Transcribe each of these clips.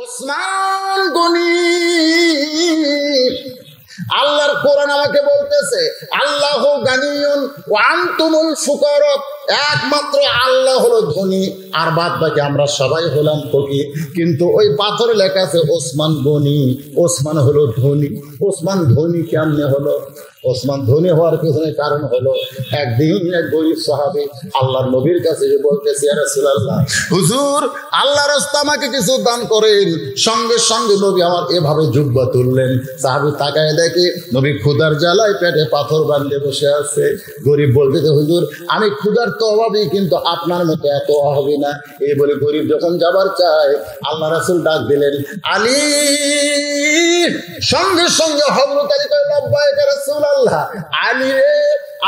ওসমান গনি আল্লাহর কোরআন আমাকে বলতেছে আল্লাহু গানিয়ুন ওয়া আনতুমুল ফুকারা, একমাত্র আল্লাহ হলো ধনী আর বাদ বাকি আমরা সবাই হলাম ফকির। কিন্তু ওই পাথরে লেখা আছে ওসমান গনি, ওসমান হলো ধনী। ওসমান ধনী কেমনে হলো? ওসমান ধনী হওয়ার পিছনে কারণ হলো একদিন এক গরিব সাহাবী আল্লাহর নবীর কাছে বলতেছে ইয়া রাসূলুল্লাহ, হুজুর আল্লাহর রাস্তায় আমাকে কিছু দান করেন। সঙ্গে সঙ্গে নবী আমার এভাবে জুব্বা তুললেন। সাহাবী তাকায় দেখে নবী ক্ষুধার জ্বালায় পেটে পাথর বাঁধে বসে আছে। গরিব বলতেছে হুজুর আমি ক্ষুধার তো অভাবী, কিন্তু আপনার মতো এত অভাবী না। এই বলে গরিব যখন যাবার চায় আল্লাহ রাসূল ডাক দিলেন আলী। সঙ্গে সঙ্গে হযরত আলী কয় লাব্বাইক ইয়া রাসূলুল্লাহ, আলী রে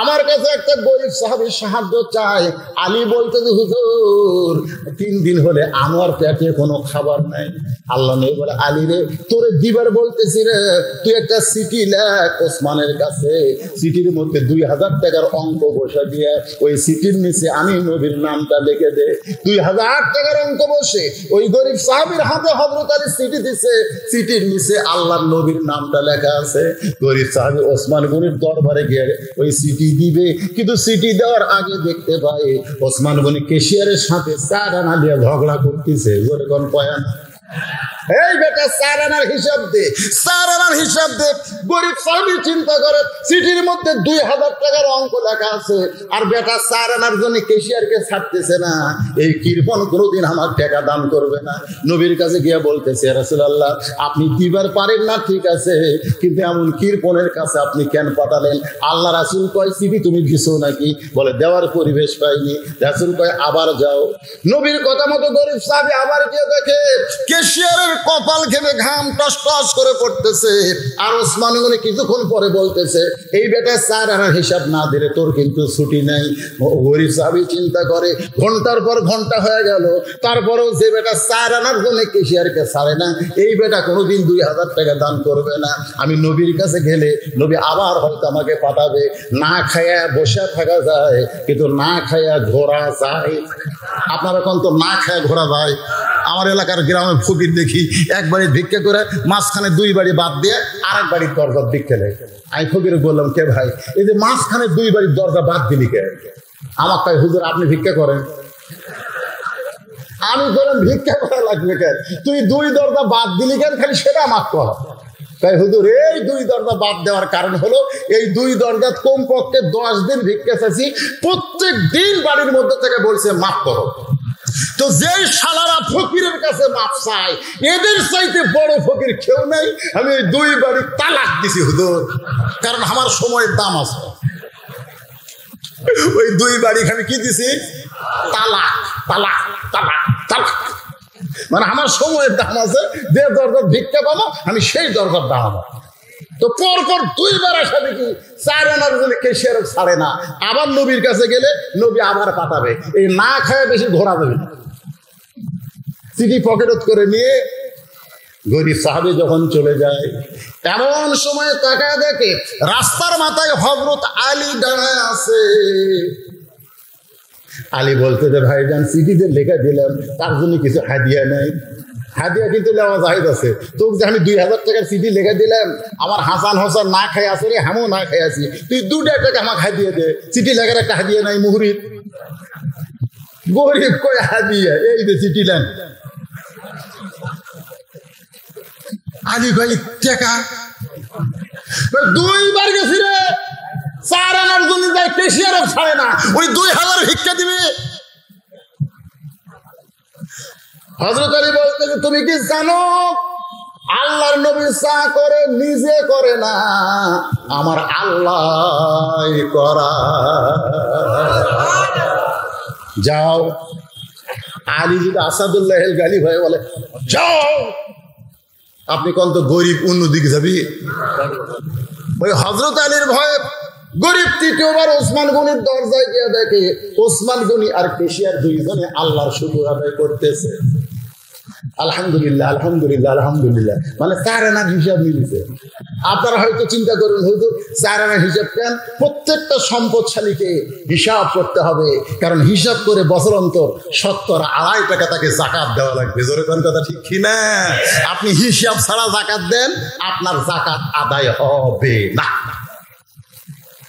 আমার কাছে একটা গরিব সাহাবী সাহায্য চায়। আলী বলতেছে হুজুর 3 দিন হলে আমার পেটে কোনো খাবার নাই। আল্লাহ নবী বলে আলী রে তোরে দিবার বলতেছি রে, তুই একটা চিঠি লেখ ওসমানের কাছে। চিঠির মধ্যে 2000 টাকার অঙ্ক বসে দিয়ে ওই চিঠির নিচে আমি নবীর নামটা লিখে দে। 2000 টাকার অঙ্ক বসে ওই গরিব সাহাবীর হাতে হযরত আলী চিঠি দিছে। চিঠির নিচে আল্লাহর নবীর নামটা লেখা আছে। গরিব সাহাবী ওসমান গনির দরবারে গিয়ে ওই চিঠি দিবে, কিন্তু চিঠি দেওয়ার আগে দেখতে পাই ওসমান গনি ক্যাশিয়ারের সাথে 4 আনা দিয়ে ঝগড়া করতেছে। কোন পয়ান এই বেটা 4 আনার হিসাব দে, 4 আনার হিসাব দে। গরিব সাহাবী চিন্তা করে চিঠির মধ্যে 2000 টাকার অঙ্ক লেখা আছে আর বেটা 4 আনার জন্য ক্যাশিয়ারকে ছাড়তেছে না। এই কৃপণ কোনোদিন আমার টাকা দান করবে না। নবীর কাছে গিয়ে বলতেছে ইয়া রাসূলুল্লাহ আপনি দিবার পারেন না ঠিক আছে, কিন্তু এমন কৃপণের কাছে আপনি কেন পাঠালেন? আল্লাহ রাসূল কয় চিঠি তুমি দিছো নাকি? বলে দেওয়ার পরিবেশ পাইনি। রাসূল কয় আবার যাও। নবীর কথা মতো গরিব সাহাবী আবার গিয়ে দেখে ক্যাশিয়ারের কপাল ঘেমে ঘাম টস টস করে পড়তেছে। আর ওসমান গনি কিছুক্ষণ পরে বলতেছে এই বেটা 4 আনার হিসাব না দিলে তোর কিন্তু ছুটি নাই। গরিব সাহাবী চিন্তা করে ঘন্টার পর ঘন্টা হয়ে গেল, তারপরেও যে বেটা 4 আনার জন্য ক্যাশিয়ারকে ছাড়ে না, এই বেটা কোনোদিন 2000 টাকা দান করবে না। আমি নবীর কাছে গেলে নবী আবার হয়তো আমাকে পাঠাবে। না খায়া বসে থাকা যায়, কিন্তু না খায়া ঘোরা যায়। আপনারা কোন তো না খায়া ঘোরা যায়? আমার এলাকার গ্রামে ফকির দেখি এক বাড়ি ভিক্ষা করে মাঝখানে 2 বাড়ি বাদ দিয়ে আরেক বাড়ির দরজা ভিক্ষা নেয়। আমি ফকিরে বললাম কে ভাই এই যে মাঝখানে 2 বাড়ির দরজা বাদ দিলি কে? আমার তাই হুজুর আপনি ভিক্ষা করেন। আমি বললাম ভিক্ষা করা লাগবে কেন, তুই 2 দরজা বাদ দিলি কেন, খালি সেটা মাফ কর। তাই হুজুর এই 2 দরজা বাদ দেওয়ার কারণ হলো এই 2 দরজা কমপক্ষে 10 দিন ভিক্ষা চাইছি, প্রত্যেক দিন বাড়ির মধ্যে থেকে বলছে মাফ করো। তো যেই শালারা ফকিরের কাছে মাপ চায় এদের চাইতে বড় ফকির কেউ নাই। আমি ওই 2 বাড়ি তালাক দিছি হুজুর, কারণ আমার সময়ের দাম আছে। ওই 2 বাড়ি আমি কি দিছি? তালাক তালাক তালাক তালাক। মানে আমার সময়ের দাম আছে, যে দরকার ভিক্ষা পাবো আমি সেই দরকার দাঁড়াবো। তো পরপর 2 বার আসা দেখি 4 আনার জন্য ক্যাশিয়ার ছাড়ে না। আবার নবীর কাছে গেলে নবী আবার পাঠাবে। এই না খায় বেশি ঘোরা যাবে না। চিঠি পকেটত করে নিয়ে গরিব সাহাবী যখন চলে যায়, এমন সময় তাকায় দেখে রাস্তার মাথায় হযরত আলী দাঁড়ায় আছে। আলী বলতে যে ভাইজান চিঠি যে লেখা দিলাম তার জন্য কিছু হাদিয়া নাই। হাদিয়া কিন্তু নেওয়া জায়েজ আছে। তোকে যে আমি 2000 টাকার চিঠি লেখা দিলাম, আমার হাসান হোসেন না খাই আছে রে, আমিও না খাই আছি, তুই 2 টাকা আমাকে হাদিয়া দে। চিঠি লেখার একটা হাদিয়া নাই মুহুরিত। গরিব কই হাদিয়া, এই যে চিঠি লেন। আলী ভাই টাকা 2 বার গেছি রে, 4 আনার জন্য যাই ক্যাশিয়ারও ছাড়ে না, ওই 2000 ভিক্ষা দিবে। হযরত আলী বলতেছে তুমি কি জানো আল্লাহর নবী চা করে নিজে করে না, আমার আল্লাহ করা। যাও। আলী যদি আসাদুল্লাহ গালি ভয়ে বলে যাও, আপনি কোন তো গরিব অন্যদিকে যাবি। ওই হযরত আলীর ভয়ে গরিব 3য়বার ওসমান গনির দরজায় গিয়ে দেখে ওসমান গনি আর ক্যাশিয়ার 2 জনে আল্লাহর শুকর আদায় করতেছে। আলহামদুলিল্লাহ আলহামদুলিল্লাহ আলহামদুলিল্লাহ, মানে 4 আনার হিসাব মিলিছে। আপনারা হয়তো চিন্তা করুন, হুজুর 4 আনার হিসাব কেন? প্রত্যেকটা সম্পদশালীকে হিসাব করতে হবে, কারণ হিসাব করে বছর অন্তর 70-2.5 টাকা তাকে জাকাত দেওয়া লাগবে। জোরে কোন কথা ঠিক কি না? আপনি হিসাব ছাড়া জাকাত দেন, আপনার জাকাত আদায় হবে না।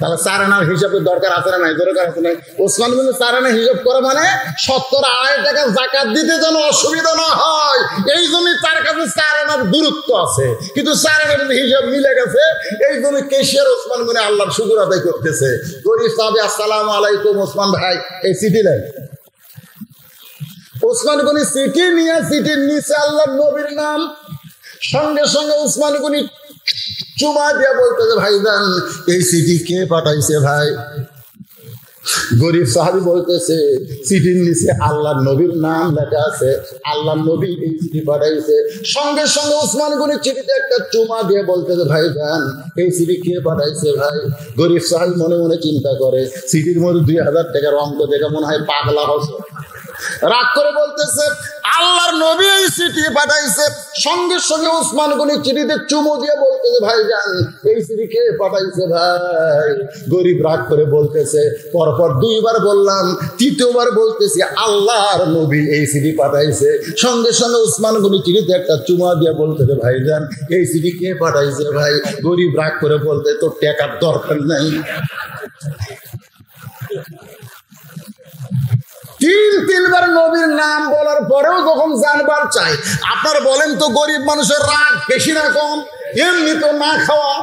তাহলে 4 আনার হিসাবের দরকার আছে না নাই? দরকার আছে নাই? ওসমান গনি 4 আনা হিসাব করে মানে 70-2.5 টাকা জাকাত দিতে যেন অসুবিধা না হয়, এই জন্য তার কাছে 4 আনার দূরত্ব আছে। কিন্তু 4 আনার হিসাব মিলে গেছে, এই জন্য কেশিয়ার ওসমান গনি আল্লাহর শুকর আদায় করতেছে। গরিব সাহাবী, আসসালামু আলাইকুম ওসমান ভাই, এই চিঠি দেন। ওসমান গনি চিঠি নিয়ে, চিঠির নিচে আল্লাহর নবীর নাম। সঙ্গে সঙ্গে ওসমান গনি চুমা দিয়া বলতেছে, ভাইজান এই চিঠি কে পাঠাইছে ভাই? গরিব সাহাবী বলতেছে, চিঠির নিচে আল্লাহর নবীর নাম লেখা আছে, আল্লাহর নবী এই চিঠি পাঠাইছে। সঙ্গে সঙ্গে ওসমান গনি চিঠিতে একটা চুমা দিয়ে বলতেছে, ভাইজান এই চিঠি কে পাঠাইছে ভাই? গরিব সাহাবী মনে মনে চিন্তা করে, চিঠির মধ্যে 2000 টাকার অঙ্ক দেখে মনে হয় পাগলা হচ্ছে, রাগ করে বলতেছে, আল্লাহর নবী এই চিঠি পাঠাইছে। সঙ্গে সঙ্গে ওসমান গনি চিঠিতে চুমু দিয়ে বলতেছে, ভাইজান এই চিঠি কে পাঠাইছে ভাই? গরিব রাগ করে বলতেছে, পরপর 2বার বললাম, 3য়বার বলতেছি আল্লাহর নবী এই চিঠি পাঠাইছে। সঙ্গে সঙ্গে ওসমান গনি চিঠিতে একটা চুমা দিয়ে বলতেছে, ভাইজান এই চিঠি কে পাঠাইছে ভাই? গরিব রাগ করে বলতে, তোর টাকার দরকার নাই। 3বার নবীর নাম বলার পরেও যখন জানবার চাই, আপনার বলেন তো গরিব মানুষের রাগ বেশি না কম? এমনি তো না খাওয়া।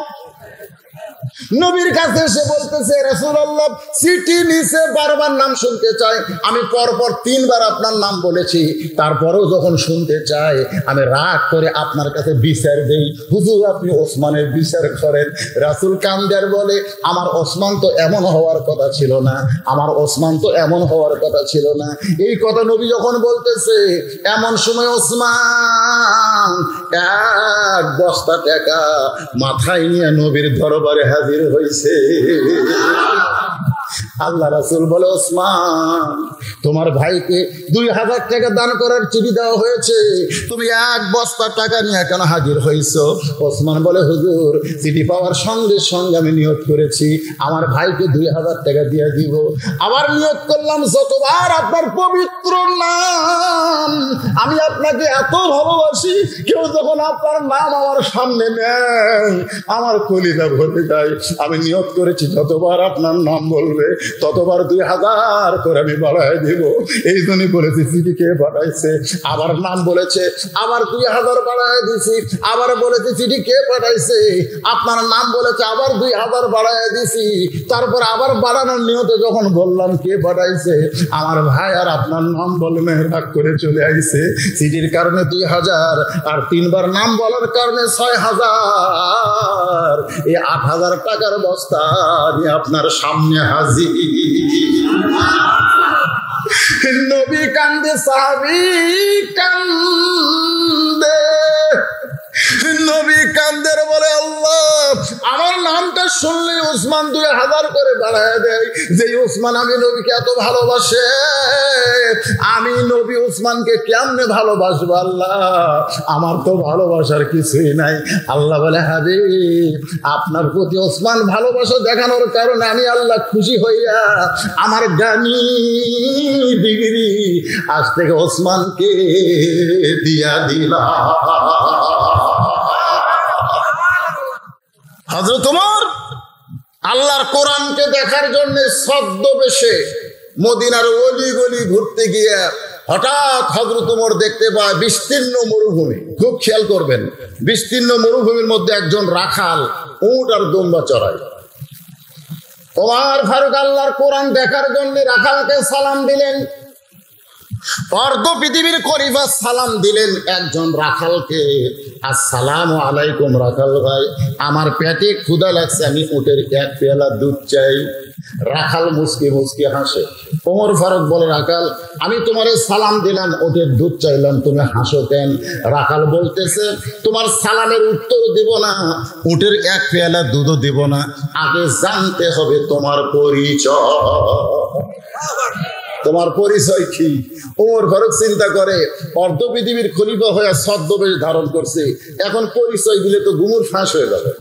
নবীর কাছে এসে বলতেছে, রাসূলুল্লাহ চিঠি নিচে বারবার নাম শুনতে চাই, আমি পরপর 3বার আপনার নাম বলেছি, তারপরেও যখন শুনতে চাই আমি রাগ করে আপনার কাছে বিচার দেই, হুজুর আপনি ওসমানের বিচার করেন। রাসূল কান্দার বলে, আমার ওসমান তো এমন হওয়ার কথা ছিল না, আমার ওসমান তো এমন হওয়ার কথা ছিল না। এই কথা নবী যখন বলতেছে, এমন সময় ওসমান 1 বস্তা টাকা মাথায় নিয়ে নবীর দরবারে হাজির হয়েছে। আল্লাহ রাসূল বলে, ওসমান তোমার ভাইকে 2000 টাকা দান করার চিঠি দেওয়া হয়েছে, তুমি 1 বস্তা টাকা নিয়ে কেন হাজির হয়েছো? ওসমান বলে, হুজুর চিঠি পাওয়ার সঙ্গে সঙ্গে আমি নিয়ত করেছি আমার ভাইকে 2000 টাকা দিয়ে দিব। আবার নিয়ত করলাম, যতবার আপনার পবিত্র নাম, আমি আপনাকে এত ভালোবাসি, কেউ যখন আপনার নাম আমার সামনে নেয় আমার কলিজা ভরে যায়। আমি নিয়ত করেছি যতবার আপনার নাম বলবে ততবার 2000 করে আমি বাড়ায় দিব। এই জন্যই বলেছি চিঠি কে পাঠাইছে। আবার নাম বলেছে, আবার 2000 বাড়ায় দিছি। আবার বলেছে চিঠি কে পাঠাইছে, আপনার নাম বলেছে, আবার 2000 বাড়ায় দিছি। তারপর আবার বাড়ানোর নিয়তে যখন বললাম কে পাঠাইছে, আমার ভাই আর আপনার নাম বলে মেহরাক করে চলে আইছে। চিঠির কারণে 2000 আর 3বার নাম বলার কারণে 6000, এই 8000 টাকার বস্তা আমি আপনার সামনে হাজির। নবী কান্দে, সাহাবী কান্দে, নবী কান্দের বলে, আল্লাহ আমার নামটা শুনলে ওসমান 2000 করে বাড়ায় দেয়। যে ওসমান আমি নবীকে এত ভালোবাসে, আমি নবী ওসমানকে কেমনে ভালোবাসবো? আল্লাহ আমার তো ভালোবাসার কিছুই নাই। আল্লাহ বলে, হাবিব আপনার প্রতি ওসমান ভালোবাসা দেখানোর কারণে আমি আল্লাহ খুশি হইয়া আমার গানি ডিগ্রি আজ থেকে ওসমানকে দিয়া দিলাম। হযরত ওমর আল্লাহর কোরআনকে দেখার জন্য ছদ্মবেশে মদিনার অলি গলি ঘুরতে গিয়ে হঠাৎ হযরত ওমর দেখতে পায় বিস্তীর্ণ মরুভূমি। খুব খেয়াল করবেন, বিস্তীর্ণ মরুভূমির মধ্যে একজন রাখাল উট আর দুম্বা চড়ায়। ওমর ফারুক আল্লাহর কোরআন দেখার জন্য রাখালকে সালাম দিলেন। অর্ধ পৃথিবীর খলিফা সালাম দিলেন একজন রাখালকে, আসসালামু আলাইকুম রাখাল ভাই, আমার পেটে ক্ষুধা লাগছে, আমি উটের 1 পেয়ালা দুধ চাই। রাখাল মুচকি মুচকি হাসে। ওমর ফারুক বলে, রাখাল আমি তোমারে সালাম দিলাম, উটের দুধ চাইলাম, তুমি হাসো কেন? রাখাল বলতেছে, তোমার সালামের উত্তর দিব না, উটের 1 পেয়ালা দুধও দিব না, আগে জানতে হবে তোমার পরিচয়। তোমার পরিচয় কি? ওমর ফারুক চিন্তা করে অর্ধ পৃথিবীর খলিফা হয়ে ছদ্মবেশ ধারণ করছে, এখন পরিচয় দিলে তো গুমুর ফাঁস হয়ে যাবে।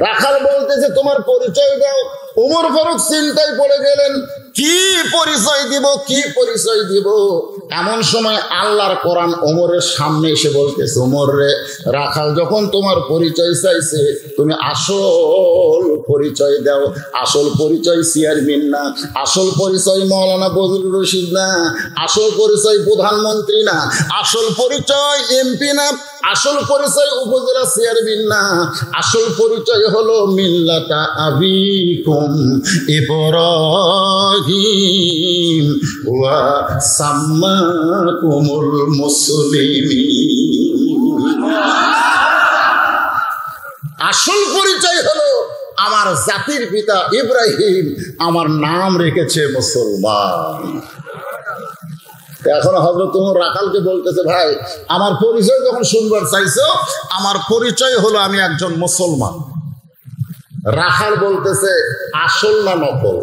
রাখাল বলতেছে তোমার পরিচয় দাও। ওমর ফারুক চিন্তায় পড়ে গেলেন, কি পরিচয় দিব, কি পরিচয় দিব। এমন সময় আল্লাহর কোরআন ওমরের সামনে এসে বলতেছে, ওমর রে, রাখাল যখন তোমার পরিচয় চাইছে, তুমি আসল পরিচয় দাও। আসল পরিচয় চেয়ারম্যান না, আসল পরিচয় মৌলানা বজলুর রশিদ না, আসল পরিচয় প্রধানমন্ত্রী না, আসল পরিচয় এমপি না, আসল পরিচয় উপজেলা চেয়ারম্যান না, আসল পরিচয় হলো মিল্লাতা আবিকুম ইব্রাহিম ওয়া সাম্মাকুমুল মুসলিমিন। আসল পরিচয় হলো আমার জাতির পিতা ইব্রাহিম আমার নাম রেখেছে মুসলমান। এখন হযরত ওমর রাখালকে বলতেছে, ভাই আমার পরিচয় যখন শুনবার চাইছো, আমার পরিচয় হলো আমি একজন মুসলমান। রাখাল বলতেছে, আসল না নকল?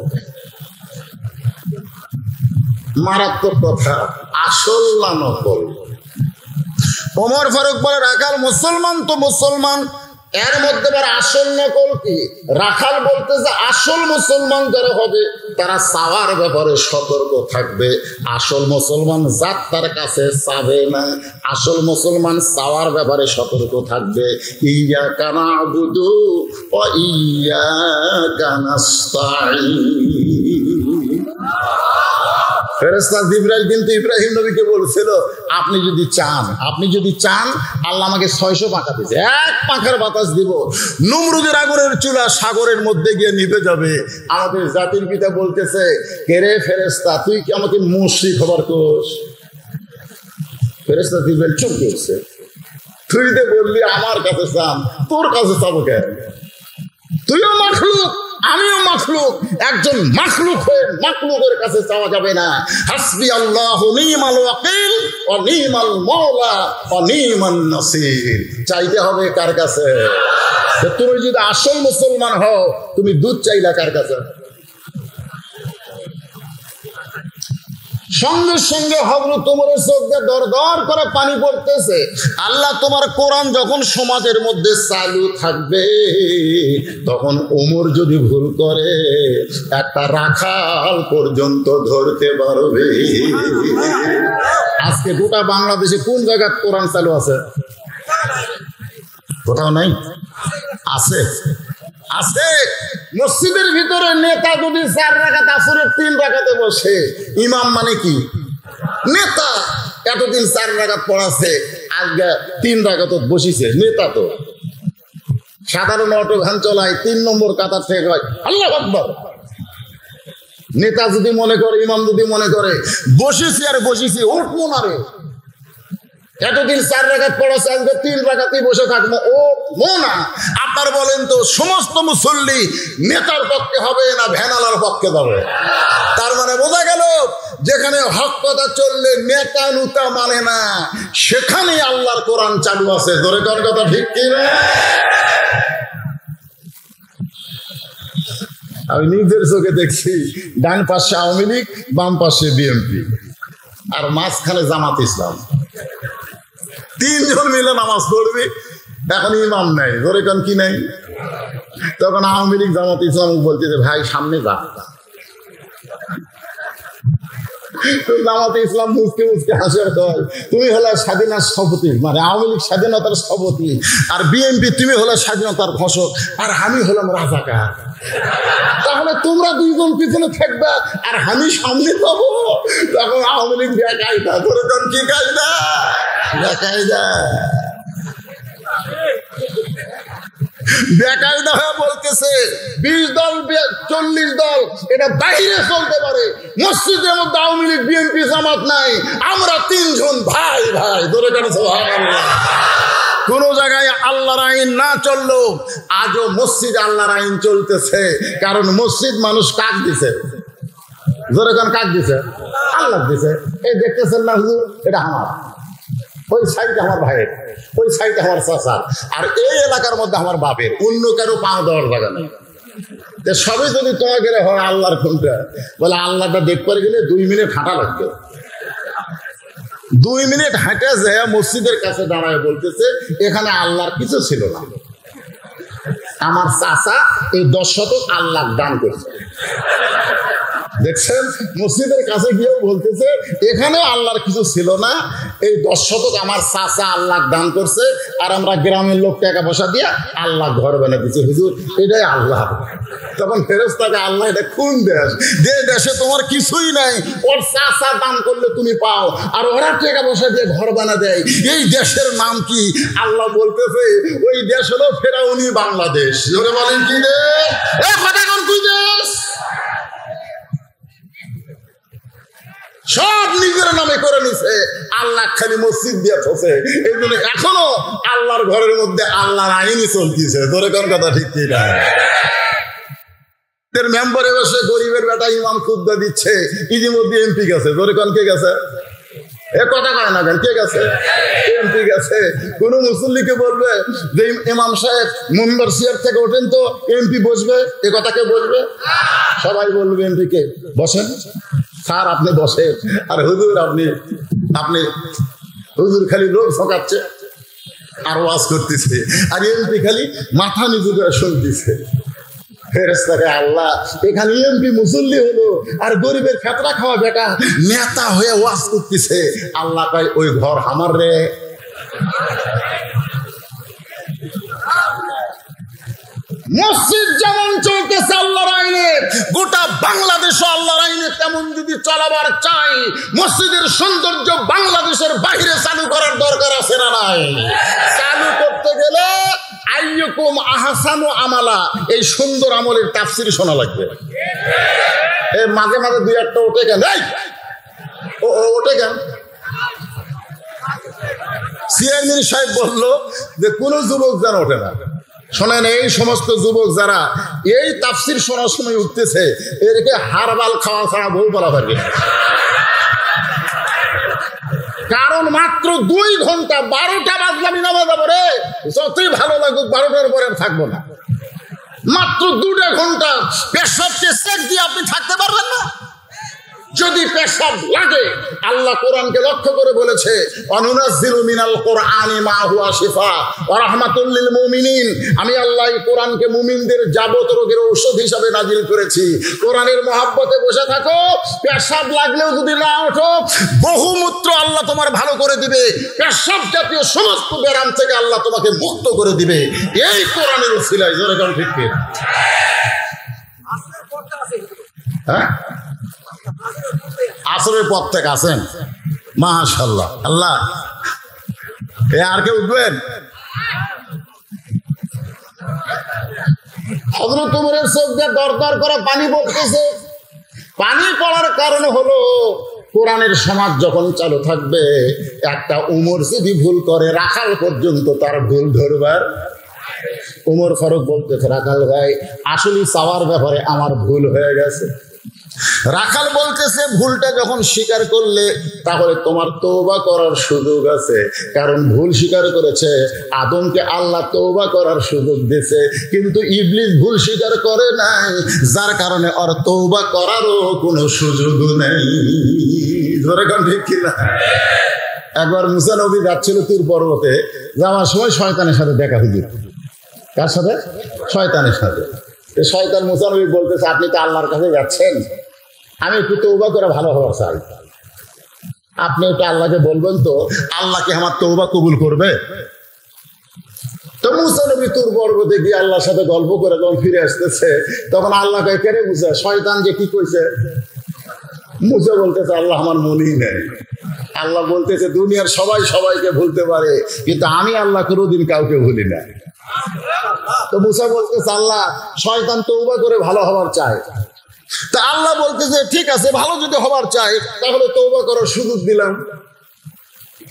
মারাত্মক কথা, আসল না নকল? ওমর ফারুক বলে, রাখাল মুসলমান তো মুসলমান, এর মধ্যে আবার আসল নকল কি? রাখাল বলতেছে, আসল মুসলমান যারা হবে তারা চাওয়ার ব্যাপারে সতর্ক থাকবে। আসল মুসলমান জাত তার কাছে চাবে না, আসল মুসলমান চাওয়ার ব্যাপারে সতর্ক থাকবে। ইয়াকা না'বুদু ওয়া ইয়াকা নাস্তাঈন। ফেরেশতা জিবরাইল কিন্তু ইব্রাহিম নবীকে বলছিল, আপনি যদি চান আল্লাহ আমাকে 600 পাখা দিয়েছে, এক পাখার বাতাস দিব, নমরুদের আগুনের চুলা সাগরের মধ্যে গিয়ে নিভে যাবে। আমাদের জাতির পিতা বলতেছে, কে রে ফেরেশতা, তুই কি আমাকে মুশরিক হবার কোস? ফেরেশতা জিবরাইল চুপ করছে। তুই যে বললি আমার কাছে চান, তোর কাছে চাবো কেন? তুইও মাখলুক, আমিও মাখলুক, একজন মাখলুক হয়ে মাখলুকের কাছে চাওয়া যাবে না। হাসবি আল্লাহু নি'মাল ওয়াকিল ওয়া নি'মাল মাওলা ওয়া নি'মান নাসির। চাইতে হবে কার কাছে? তুমি যদি আসল মুসলমান হও, তুমি দুধ চাইলা কার কাছে? সঙ্গে সঙ্গে হযরত ওমরের চোখ দিয়ে দর দর করে পানি পড়তেছে। আল্লাহ তোমার কোরআন যখন সমাজের মধ্যে চালু থাকবে, তখন ওমর যদি ভুল করে একটা রাখাল পর্যন্ত ধরতে পারবে। আজকে গোটা বাংলাদেশে কোন জায়গায় কোরআন চালু আছে? কোথাও নাই? আছে? আছে। মসজিদের ভিতরে নেতা যদি 4 রাকাত আসরের 3 রাকাতে বসে, ইমাম মানে কি? নেতা। এতদিন 4 রাকাত পড়াছে, আজকে 3 রাকাত বসিছে, নেতা তো। সাধারণ অটো ভ্যান চলায় 3 নম্বর কাতার থেকে হয় আল্লাহু আকবার। নেতা যদি মনে করে, ইমাম যদি মনে করে বসিছি আর বসিছি, উঠবো না রে, এতদিন 4 রাকাত পড়াছে, আজকে 3 রাকাতই বসে থাকবো, ও না। আপনার বলেন তো, সমস্ত মুসল্লি নেতার পক্ষে হবে না ভ্যানালার পক্ষে হবে? তার মানে বোঝা গেল, যেখানে হক কথা চললে নেতা নুতা মানে না, সেখানে আল্লাহর কোরআন চালু আছে। ধরে কোন কথা ঠিক কি না? আমি নিজের চোখে দেখছি, ডান পাশে আওয়ামী লীগ, বাম পাশে বিএনপি, আর মাঝখানে জামাত ইসলাম। 3 জন মিলে নামাজ পড়বে। এখন ইমাম নাই, ধরে কোন কি নাই? তখন আওয়ামী লীগ জামাত ইসলাম বলছে যে ভাই সামনে যা। জামাতে ইসলাম মুসকে মুসকে হাসির কয়, তুমি হলে স্বাধীনতার স্থপতি, মানে আওয়ামী লীগ স্বাধীনতার স্থপতি, আর বিএনপি তুমি হলে স্বাধীনতার ঘোষক, আর আমি হলাম রাজাকার। তাহলে তোমরা 2 জন পিছনে থাকবা আর আমি সামনে পাবো। তখন আওয়ামী লীগ বেকায়দা, ধরে কোন কি কায়দা? বেকায়দা। বেকায়দা হয়ে বলতেছে 20 দল 40 দল এটা বাইরে চলতে পারে, মসজিদের মধ্যে আওয়ামী লীগ বিএনপি জামাত নাই, আমরা 3 জন ভাই ভাই। ধরে কেন? সুবহানাল্লাহ। কোন জায়গায় আল্লাহর আইন না চললো, আজও মসজিদে আল্লাহর আইন চলতেছে। কারণ মসজিদ মানুষ কাক দিছে, ধরে কেন কাক দিছে? আল্লাহ দিছে। এই দেখতেছেন না হুজুর, এটা আমার, ওই সাইডে আমার ভাইয়ের, ওই সাইডে আমার চাচার, আর এই এলাকার মধ্যে আমার বাপের, অন্য কারো পা দেওয়ার জায়গা নেই। সবই যদি তোমাকে হয় আল্লাহর কোনটা, বলে আল্লাহটা দেখতে গেলে 2 মিনিট হাঁটা লাগবে। 2 মিনিট হাঁটে যায় মসজিদের কাছে দাঁড়ায় বলতেছে এখানে আল্লাহর কিছু ছিল না, আমার চাচা এই 10 শতক আল্লাহ দান করছে। দেখছেন, মসজিদের কাছে গিয়েও বলতেছে এখানে আল্লাহর কিছু ছিল না, এই 10 শতক আমার চাচা আল্লাহ দান করছে, আর আমরা গ্রামের লোক টাকা পয়সা দিয়ে আল্লাহ ঘর বানিয়ে দিচ্ছে। হুজুর এটাই আল্লাহ। তখন ফেরেশতাকে আল্লাহ এটা কোন দেশ, যে দেশে তোমার কিছুই নাই, ওর চাচা দান করলে তুমি পাও, আর ওরা টাকা পয়সা দিয়ে ঘর বানা দেয়, এই দেশের নাম কি? আল্লাহ বলতেছে ওই দেশ হলো ফেরাউনি বাংলাদেশ। জোরে বলেন কি দেশ? এ কথা কোন কি দেশ? সব নিজের নামে করে নিছে, আল্লাহ খালি মসজিদ দিয়ে থসে। এই জন্য এখনো আল্লাহর ঘরের মধ্যে আল্লাহর আইনই চলতেছে। ধরে কোন কথা ঠিক কি না? মেম্বারে বসে গরিবের বেটা ইমাম খুতবা দিচ্ছে, ইতিমধ্যে এমপি গেছে। ধরে কোন কে গেছে? এ কথা কয় না কেন? কে গেছে? এমপি গেছে। কোন মুসল্লিকে বলবে যে ইমাম সাহেব মেম্বার চেয়ার থেকে ওঠেন তো, এমপি বসবে, এ কথা কে বলবে? সবাই বলবে এমপি কে বসেন, স্যার আপনি বসেন। আর হুজুর আপনি হুজুর খালি লোক ঠকাচ্ছে আর ওয়াজ করতেছে, আর এমপি খালি মাথা নিচু করে শুনতেছে। ফেরেশতাকে আল্লাহ এখানে এমপি মুসল্লি হলো, আর গরিবের ফেতরা খাওয়া বেটা নেতা হয়ে ওয়াজ করতেছে। আল্লাহ কয় ওই ঘর আমার রে। মসজিদ যেমন চলতেছে আল্লাহর আইনে, গোটা বাংলাদেশ আল্লাহর আইনে তেমন যদি চলাবার চাই, মসজিদের সৌন্দর্য বাংলাদেশের বাইরে চালু করার দরকার আছে না নাই? চালু করতে গেলে আইয়ুকুম আহসানু আমালা, এই সুন্দর আমলের তাফসীর শোনা লাগবে। এই মাঝে মাঝে 2-1টা ওঠে কেন? ওঠে কেন? চেয়ারম্যান সাহেব বললো যে কোন যুবক যেন ওঠে না। শোনেন, এই সমস্ত যুবক যারা এই তাফসীর শোনার সময় উঠতেছে, এদেরকে হারবাল খাওয়া ছাড়া বউ বলা পারবে। কারণ মাত্র 2 ঘন্টা, 12টা বাজলে আমি নামাজ যাবো রে, যতই ভালো লাগুক 12টার পরে থাকবো না। মাত্র 2টা ঘন্টা পেশাবকে চেক দিয়ে আপনি থাকতে পারবেন না? যদি পেশাব লাগে, আল্লাহ কোরআনকে লক্ষ্য করে বলেছে অনুনাজ্জিলু মিনাল কোরআনি মা হুয়া শিফা ওয়া রাহমাতুল লিল মুমিনিন। আমি আল্লাহ এই কোরআনকে মুমিনদের যাবত রোগের ঔষধ হিসাবে নাজিল করেছি। কোরআনের মহব্বতে বসে থাকো, পেশাব লাগলেও যদি না ওঠো, বহুমূত্র আল্লাহ তোমার ভালো করে দিবে, পেশাব জাতীয় সমস্ত ব্যারাম থেকে আল্লাহ তোমাকে মুক্ত করে দিবে, এই কোরআনের উসিলায়। জোরে কোন ঠিক কি? হ্যাঁ, আসরের পর থেকে আছেন মাশাআল্লাহ। আল্লাহ আর কে উঠবেন? হযরত ওমরের চোখ দিয়ে দরদর করে পানি পড়তেছে। পানি পড়ার কারণ হলো কোরআনের সমাজ যখন চালু থাকবে, একটা ওমর যদি ভুল করে রাখাল পর্যন্ত তার ভুল ধরবার। ওমর ফারুক বলতেছে রাখাল ভাই আসলে চাওয়ার ব্যাপারে আমার ভুল হয়ে গেছে। রাখাল বলতেছে ভুলটা যখন স্বীকার করলে তাহলে তোমার তওবা করার সুযোগ আছে, কারণ ভুল স্বীকার করেছে আদমকে আল্লাহ তওবা করার সুযোগ দিয়েছে, কিন্তু ইবলিস ভুল স্বীকার করে নাই, যার কারণে ওর তওবা করারও কোনো সুযোগ নেই। ধরে কোন ঠিক কিনা? একবার মুসা নবী যাচ্ছিল তুর পর্বতে, যাওয়ার সময় শয়তানের সাথে দেখা হইল। কার সাথে? শয়তানের সাথে। শয়তান মুসা নবী বলতেছে আপনি তো আল্লাহর কাছে যাচ্ছেন, আমি একটু তওবা করে ভালো হওয়ার চাই, আপনি একটু আল্লাহকে বলবেন তো আল্লাহকে আমার তওবা কবুল করবে? তো মুসা নবী তুর পর্বতে গিয়ে আল্লাহর সাথে গল্প করে যখন ফিরে আসতেছে, তখন আল্লাহ কয় কেড়ে মুসা, শয়তান যে কি কইছে? মুসা বলতেছে আল্লাহ আমার মনেই নেই। আল্লাহ বলতেছে দুনিয়ার সবাই সবাইকে ভুলতে পারে, কিন্তু আমি আল্লাহ কোনোদিন কাউকে ভুলি না। তো মুসা বলতেছে আল্লাহ শয়তান তওবা করে ভালো হওয়ার চায়। তা আল্লাহ বলতেছে ঠিক আছে, ভালো যদি হবার চাই তাহলে তওবা করার সুযোগ দিলাম।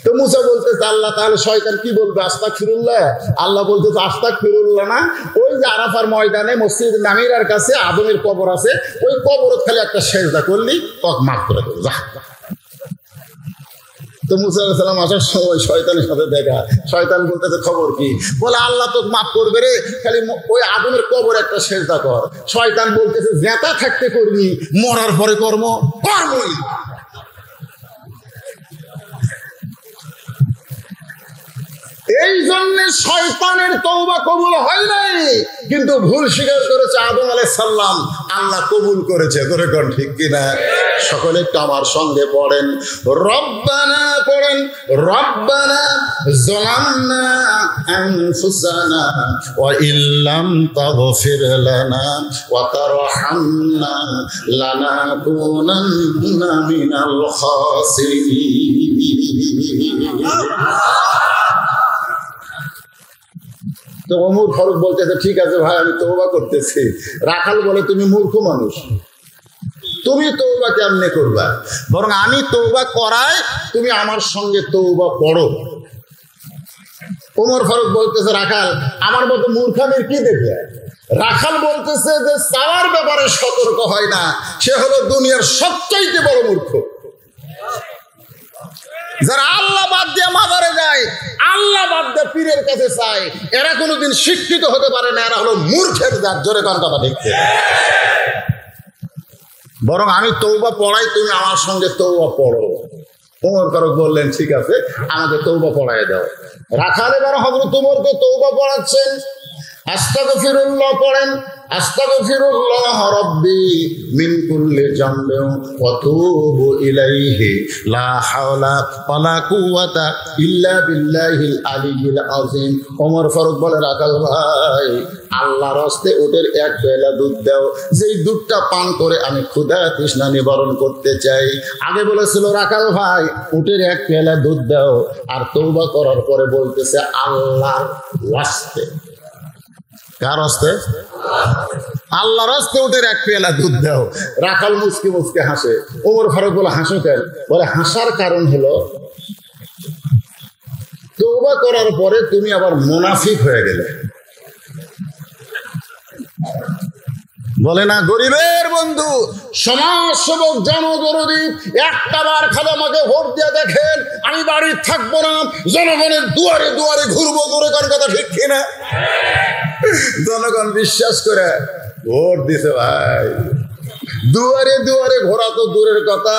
তো মুসা বলতেছে আল্লাহ তাহলে শয়তান কি বলবে? আস্তাগফিরুল্লাহ। আল্লাহ বলতেছে আস্তাগফিরুল্লাহ না, ওই যে আরাফার ময়দানে মসজিদ নামিরার কাছে আদমের কবর আছে, ওই কবরত খালি একটা সেজদা করলি তোকে মাফ করে দেবো। তো মুসা আলাইহিস সালাম আসার সময় শয়তানের সাথে দেখা, শয়তান বলতেছে খবর কি? বলে আল্লাহ তো মাফ করবে রে, খালি ওই আদমের কবর একটা সেজদা কর। শয়তান বলতেছে জেতা থাকতে করবি, মরার পরে কর্মই। এই জন্য শয়তানের তওবা কবুল হয় নাই, কিন্তু ভুল স্বীকার করেছে আদম আলাইহিস সালাম, আল্লাহ কবুল করেছে। ধরে কোন ঠিক কিনা? সকলে একটু আমার সঙ্গে পড়েন, রব্বানা পড়েন, রব্বানা যালামনা আনফুসানা ওয়া ইল্লাম তাগফির লানা ওয়া তারহামনা লানাকুনান্না মিনাল খাসিরিন। তো ওমর ফারুক বলতেছে ঠিক আছে ভাই, আমি তওবা করতেছি। রাখাল বলে তুমি মূর্খ মানুষ, তুমি তওবা কেমনে করবা? বরং আমি তওবা করাই, তুমি আমার সঙ্গে তওবা পড়ো। ওমর ফারুক বলতেছে রাখাল আমার মতো মূর্খামির কি দেখে? রাখাল বলতেছে যে চাওয়ার ব্যাপারে সতর্ক হয় না, সে হলো দুনিয়ার সবচাইতে বড় মূর্খ। যারা আল্লাহ বাদ দিয়ে মাজারে যায়, আল্লাহ বাদ দিয়ে পীরের কাছে চায়, এরা কোনোদিন শিক্ষিত হতে পারে না, এরা হলো মূর্খের জাত। জোরে কোন কথা দেখতে? বরং আমি তওবা পড়াই, তুমি আমার সঙ্গে তওবা পড়ো। ওমর ফারুক বললেন ঠিক আছে, আমাকে তওবা পড়ায় দাও। রাখাল এবার হযরত ওমরকে তওবা পড়াচ্ছেন। আস্তাগফিরুল্লাহ পড়েন, আস্তাগফিরুল্লাহ রাব্বি মিন কুল্লি জামবিন ওয়া তুবু ইলাইহি লা হাওলা ওয়ালা কুওয়াতা ইল্লা বিল্লাহিল আলিয়্যিল আযীম। ওমর ফারুক বলে রাখাল ভাই, আল্লাহর রাস্তে ওদের এক পেয়ালা দুধ দাও, যেই দুধটা পান করে আমি ক্ষুধা তৃষ্ণা নিবারণ করতে চাই। আগে বলেছিল রাখাল ভাই উটের এক পেয়ালা দুধ দাও, আর তওবা করার পরে বলতেছে আল্লাহর রাস্তে। কার রাস্তে? আল্লাহর রাস্তে উটের এক পেয়ালা দুধ দাও। রাখাল মুচকি মুচকি হাসে। ওমর ফারুক বলে হাসো কেন? বলে হাসার কারণ হলো তওবা করার পরে তুমি আবার মুনাফিক হয়ে গেলে। বলে না গরিবের বন্ধু, সমাজ সেবক, জনদরদি, একটা বার খালি আমাকে ভোট দিয়ে দেখেন, আমি বাড়ি থাকবো না, জনগণের দুয়ারে দুয়ারে ঘুরবো। করে কোন কথা ঠিক কিনা? জনগণ বিশ্বাস করে ভোট দিছে ভাই। দুয়ারে দুয়ারে ঘোরা তো দূরের কথা,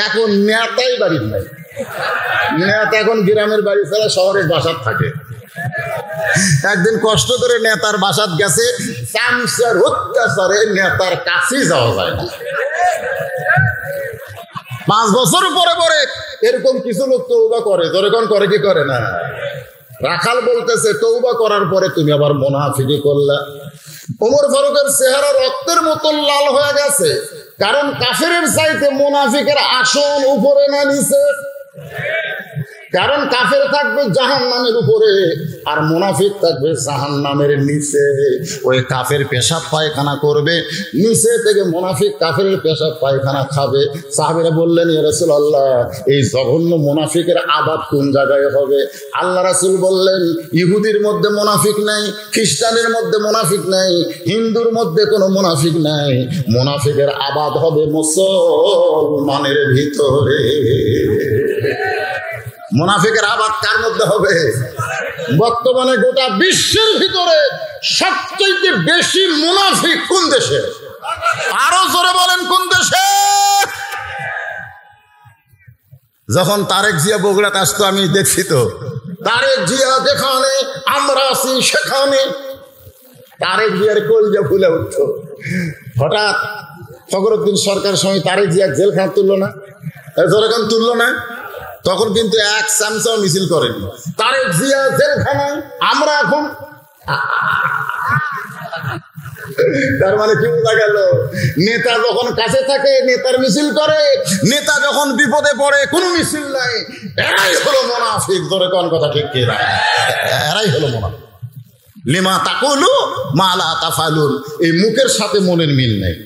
এখন নেতাই বাড়ির নাই। নেতা এখন গ্রামের বাড়ি ছাড়া শহরের বাসার থাকে। একদিন কষ্ট করে নেতার বাসাত গেছে, চামচার অত্যাচারে নেতার কাছেই যাওয়া যায় না। 5 বছর পরে পরে এরকম কিছু লোক তওবা করে, যখন করে কি করে না। রাখাল বলতেছে তওবা করার পরে তুমি আবার মুনাফিকি করলা। ওমর ফারুকের চেহারা রক্তের মতো লাল হয়ে গেছে, কারণ কাফেরের চাইতে মুনাফিকের আসন উপরে না নিচে। কারণ কাফের থাকবে জাহান্নামের উপরে, আর মুনাফিক থাকবে জাহান্নামের নিচে। ওই কাফের পেশাব পায়খানা করবে, নিচে থেকে মুনাফিক কাফের পেশাব পায়খানা খাবে। সাহাবীরা বললেন ইয়া রাসূলুল্লাহ, এই জঘন্য মুনাফিকের আবাদ কোন জায়গায় হবে? আল্লাহ রাসূল বললেন ইহুদির মধ্যে মুনাফিক নাই, খ্রিস্টানের মধ্যে মুনাফিক নাই, হিন্দুর মধ্যে কোনো মুনাফিক নাই। মুনাফিকের আবাদ হবে মুসলমানের ভিতরে। মুনাফিকের আবাদ কার মধ্যে হবে? বর্তমানে গোটা বিশ্বের ভিতরে সবচেয়ে বেশি মুনাফিক কোন দেশে? আরো জোরে বলেন কোন দেশে? যখন তারেক জিয়া বগুড়াতে আসতো আমি দেখছি তো, তারেক জিয়া যেখানে আমরা আছি সেখানে তারেক জিয়ার কলজা ফুলে উঠতো। হঠাৎ ফখরুদ্দিন সরকার সময় তারেক জিয়া জেলখানা তুললো না, জোরেখান তুললো না, তখন কিন্তু এক চামচাও মিছিল করেনি। তারেক জিয়া জেলখানায়, আমরা এখন। তার মানে কি বোঝা গেল? নেতা যখন কাছে থাকে নেতার মিছিল করে, নেতা যখন বিপদে পড়ে কোনো মিছিল নাই। এরাই হলো মুনাফিক। ধরে কোন কথা ঠিক কি না? এরাই হলো মুনাফিক। লিমা তাকুলু মা লা তাফালুন, এই মুখের সাথে মনের মিল নেই।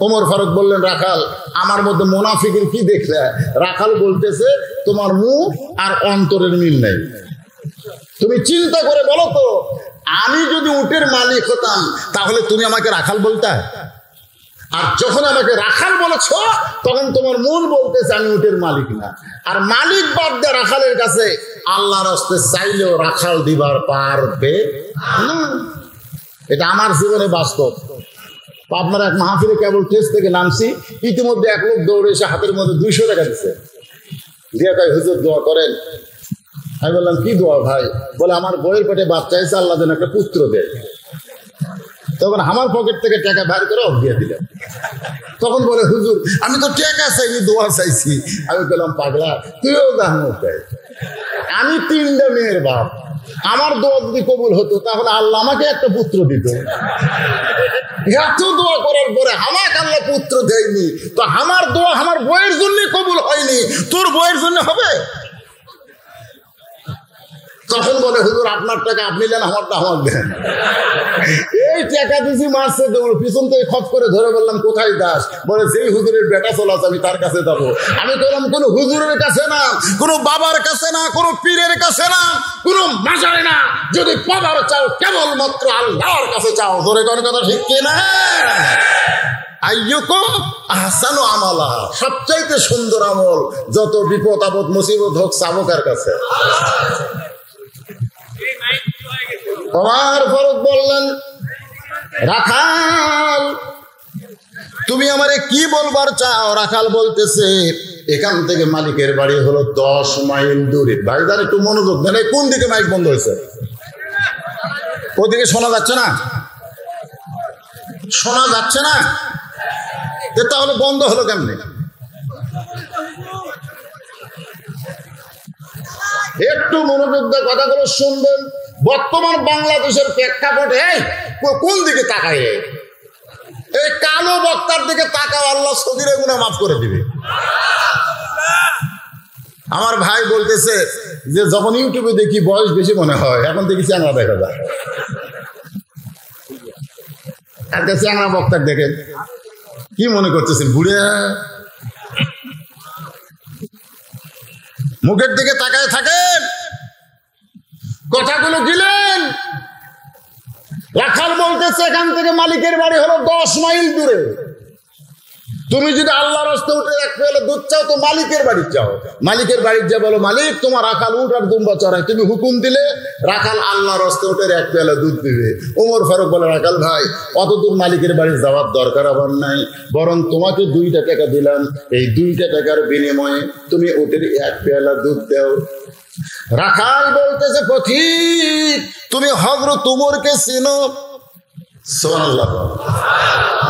ওমর ফারুক বললেন রাখাল আমার মধ্যে মুনাফিকের কি দেখলে? রাখাল বলতেছে তোমার মুখ আর অন্তরের মিল নেই। তুমি চিন্তা করে বলো তো, আমি যদি উটের মালিক হতাম তাহলে তুমি আমাকে রাখাল বলতা? আর যখন আমাকে রাখাল বলেছ তখন তোমার মন বলতেছে আমি উটের মালিক না। আর মালিক বাদ দিয়ে রাখালের কাছে আল্লাহর হস্তে চাইলেও রাখাল দিবার পারবে না। এটা আমার জীবনে বাস্তব। আপনার এক মাহফিলে কেবল টেস্ট থেকে নামছি, ইতিমধ্যে এক লোক দৌড়ে এসে হাতের মধ্যে 200 টাকা দিচ্ছে, দিয়ে কয় হুজুর দোয়া করেন। আমি বললাম কি দোয়া ভাই? বলে আমার বইয়ের পেটে বাচ্চা এসে আল্লাহ যেন একটা পুত্র দেয়। তখন আমার পকেট থেকে টাকা বের করে অফ দিয়ে দিলেন। তখন বলে হুজুর আমি তো টাকা চাইনি, দোয়া চাইছি। আমি বললাম পাগলা, তুইও দাম দেয়। আমি 3টা মেয়ের বাপ, আমার দোয়া যদি কবুল হতো তাহলে আল্লাহ আমাকে একটা পুত্র দিত। এত দোয়া করার পরে আমাকে আল্লাহ পুত্র দেয়নি, তো আমার দোয়া আমার বইয়ের জন্য কবুল হয়নি, তোর বইয়ের জন্য হবে? তখন বলে হুজুর আপনার টাকা আপনি নেন, আমারটা আমার দেন। এই টাকা দিছি মারছে দৌড়, পিছন থেকে খপ করে ধরে বললাম কোথায় দাস? বলে যেই হুজুরের বেটা চলাছে আমি তার কাছে যাবো। আমি বললাম কোন হুজুরের কাছে না, কোন বাবার কাছে না, কোন পীরের কাছে না, কোন মাজারে না। যদি পাবার চাও কেবলমাত্র আল্লাহর কাছে চাও। ধরে কোন কথা ঠিক কিনা? আইয়ুকুম আহসানু আমালা, সবচাইতে সুন্দর আমল যত বিপদ আপদ মুসিবত হোক চাবুকের কাছে। ওমর ফারুক বললেন রাখাল তুমি আমারে কি বলবার চাও? রাখাল বলতেছে এখান থেকে মালিকের বাড়ি হলো 10 মাইল দূরে। ভাইজান একটু মনোযোগ দেন, কোন দিকে মাইক বন্ধ হয়েছে? ওদিকে শোনা যাচ্ছে না? শোনা যাচ্ছে না? তাহলে বন্ধ হলো কেমনে? একটু মনোযোগ দিয়ে কথাগুলো শুনবেন। বর্তমান বাংলাদেশের প্রেক্ষাপটে কোন দিকে তাকায়? এই কালো বক্তার দিকে তাকাও, আল্লাহ সগীরা গুনাহ মাফ করে দিবে। আমার ভাই বলতেছে যে যখন ইউটিউবে দেখি বয়স বেশি মনে হয়, এখন দেখি চ্যাংড়া দেখা যায়। একটা চ্যাংড়া বক্তার দেখেন, কি মনে করতেছেন? বুড়ে মুখের দিকে তাকায় থাকেন, কথাগুলো গিলেন। রাখাল বলতেছে এখান থেকে মালিকের বাড়ি হলো 10 মাইল দূরে। তুমি যদি আল্লাহর রাস্তে উঠে এক পেয়ালা দুধ চাও তো মালিকের বাড়ি চাও। মালিকের বাড়ি যা বলো মালিক তোমার রাখাল উঠ আর দুম্বা চড়ায়, তুমি হুকুম দিলে রাখাল আল্লাহর রাস্তে উঠে এক পেয়ালা দুধ দিবে। ওমর ফারুক বলে রাখাল ভাই অত দূর মালিকের বাড়ি যাওয়ার দরকার আমার নাই, বরং তোমাকে 2টা টাকা দিলাম, এই 2টা টাকার বিনিময়ে তুমি উঠে এক পেয়ালা দুধ দাও। রাখাল বলতেছে পথিক তুমি হযরত উমরকে চিনো? সুবহানাল্লাহ।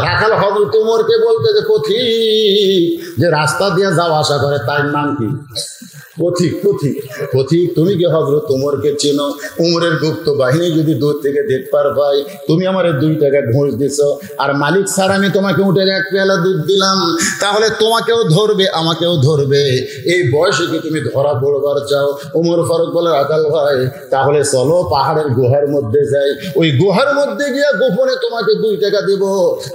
রাখাল হযরত উমরকে বলতেছে পথিক যে রাস্তা দিয়ে যাওয়া আসা করে তার নাম কি? পথিক। পথিক পথিক তুমি কি হযরত উমরকে চিনো? উমরের গুপ্ত বাহিনী যদি দূর থেকে দেখতে পাই তুমি আমারে 2 টাকা ঘুষ দিছ, আর মালিক ছাড়া আমি তোমাকে উঠে এক পেয়ালা দুধ দিলাম, তাহলে তোমাকেও ধরবে আমাকেও ধরবে। এই বয়সে কি তুমি ধরা পড়বার চাও? ওমর ফারুক বলে রাখাল ভাই তাহলে চলো পাহাড়ের গুহার মধ্যে যাই, ওই গুহার মধ্যে গিয়ে গোপনে তোমাকে 2 টাকা দিব,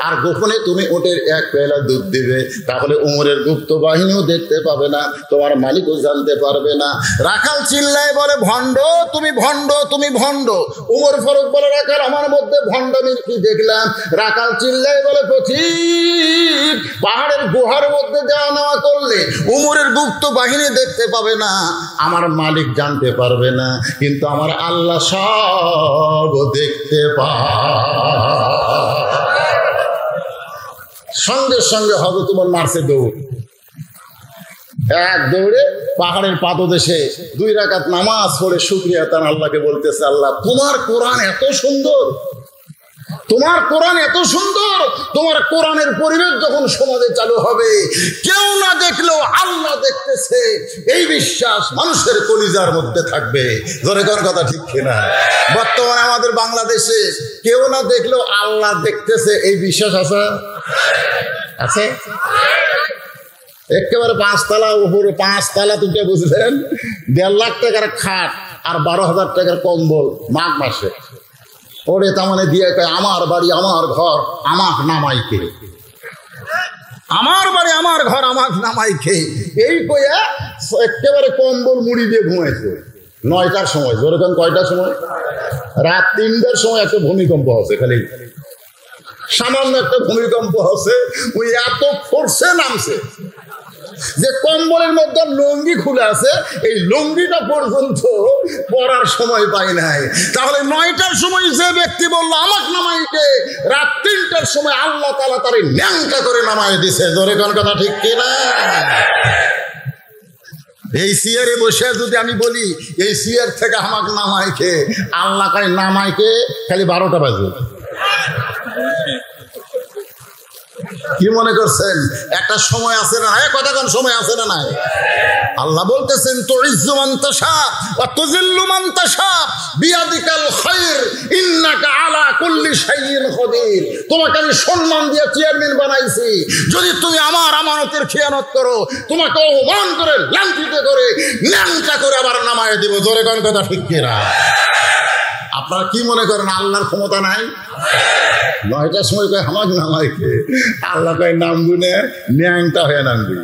আর গোপনে তুমি ওটের এক পেয়ালা দুধ দিবে। তাহলে উমরের গুপ্ত বাহিনীও দেখতে পাবে না, তোমার মালিকও জানতে পারবে না। রাখাল চিল্লায় বলে ভণ্ড তুমি, ভণ্ড তুমি, ভণ্ড। উমর ফারুক বলে রাখাল আমার মধ্যে ভণ্ডামির কি দেখলাম? রাখাল চিল্লায় বলে পথিক পাহাড়ের গুহার মধ্যে যাওয়া নেওয়া করলে উমরের গুপ্ত বাহিনী দেখতে পাবে না, আমার মালিক জানতে পারবে না, কিন্তু আমার আল্লাহ সব দেখতে পায়। সঙ্গে সঙ্গে হবে তোমার মারছে দৌড়। এক দৌড়ে পাহাড়ের পাদদেশে 2 রাকাত নামাজ পড়ে শুকরিয়া তার আল্লাহকে বলতেছে আল্লাহ তোমার কোরআন এত সুন্দর, তোমার কোরআন এত সুন্দর, তোমার কোরআনের পরিবেশ যখন সমাজে চালু হবে কেউ না দেখলেও আল্লাহ দেখতেছে, এই বিশ্বাস মানুষের কলিজার মধ্যে থাকবে। ধরে কোন কথা ঠিক কিনা? বর্তমানে আমাদের বাংলাদেশে কেউ না দেখলেও আল্লাহ দেখতেছে, এই বিশ্বাস আছে? আছে? একেবারে 5 তলা উপরে, 5 তলা তুলতে বুঝলেন 1.5 লাখ টাকার খাট আর 12,000 টাকার কম্বল মাঘ মাসে ওরে তামানে দিয়ে কয় আমার বাড়ি আমার ঘর আমাক নামাই কে, আমার বাড়ি আমার ঘর আমাক নামাই কে, এই কইয়া একেবারে কম্বল মুড়ি দিয়ে ঘুমাইছে 9টার সময়। যেরকম কয়টার সময়? রাত 3টার সময় একটা ভূমিকম্প হচ্ছে, খালি সামান্য একটা ভূমিকম্প হচ্ছে, ওই এত ফোর্সে নামছে যে কম্বলের মধ্যে লুঙ্গি খুলে আছে, এই লুঙ্গিটা পর্যন্ত পরার সময় পাই নাই। তাহলে 9টার সময় যে ব্যক্তি বললো আমাকে নামাইতে, রাত 3টার সময় আল্লাহ তাআলা তারে ন্যাংটা করে নামাই দিছে। জোরে কোন কথা ঠিক কিনা? এই সিয়ারে বসে যদি আমি বলি এই সিয়ার থেকে আমাকে নামাইকে, আল্লাহ কাই নামাইকে খালি 12টা বাজে। কি মনে করছেন একটা সময় আছে না? কথা কোন সময় আছে না? নাই। আল্লাহ বলতেছেন তুইজ্জু মান তাশা ওয়া তুযিল্লু মান তাশা বিয়াদিকাল খায়র ইন্নাকা আলা কুল্লি শাইইন কদির। তোমাকে আমি সম্মান দিয়ে চেয়ারম্যান বানাইছি, যদি তুমি আমার আমানতের খেয়ানত করো তোমাকে অপমান করে লাঞ্ছিত করে ন্যাংটা করে আবার নামায় দিব। জোরে কোন কথা ঠিক কিনা? আপনারা কি মনে করেন আল্লাহর ক্ষমতা নাই? 9টার সময় কয় আমাক নামাইকে, আল্লাহ কয় নাম গুনে ন্যাংটা হয়ে নামবি।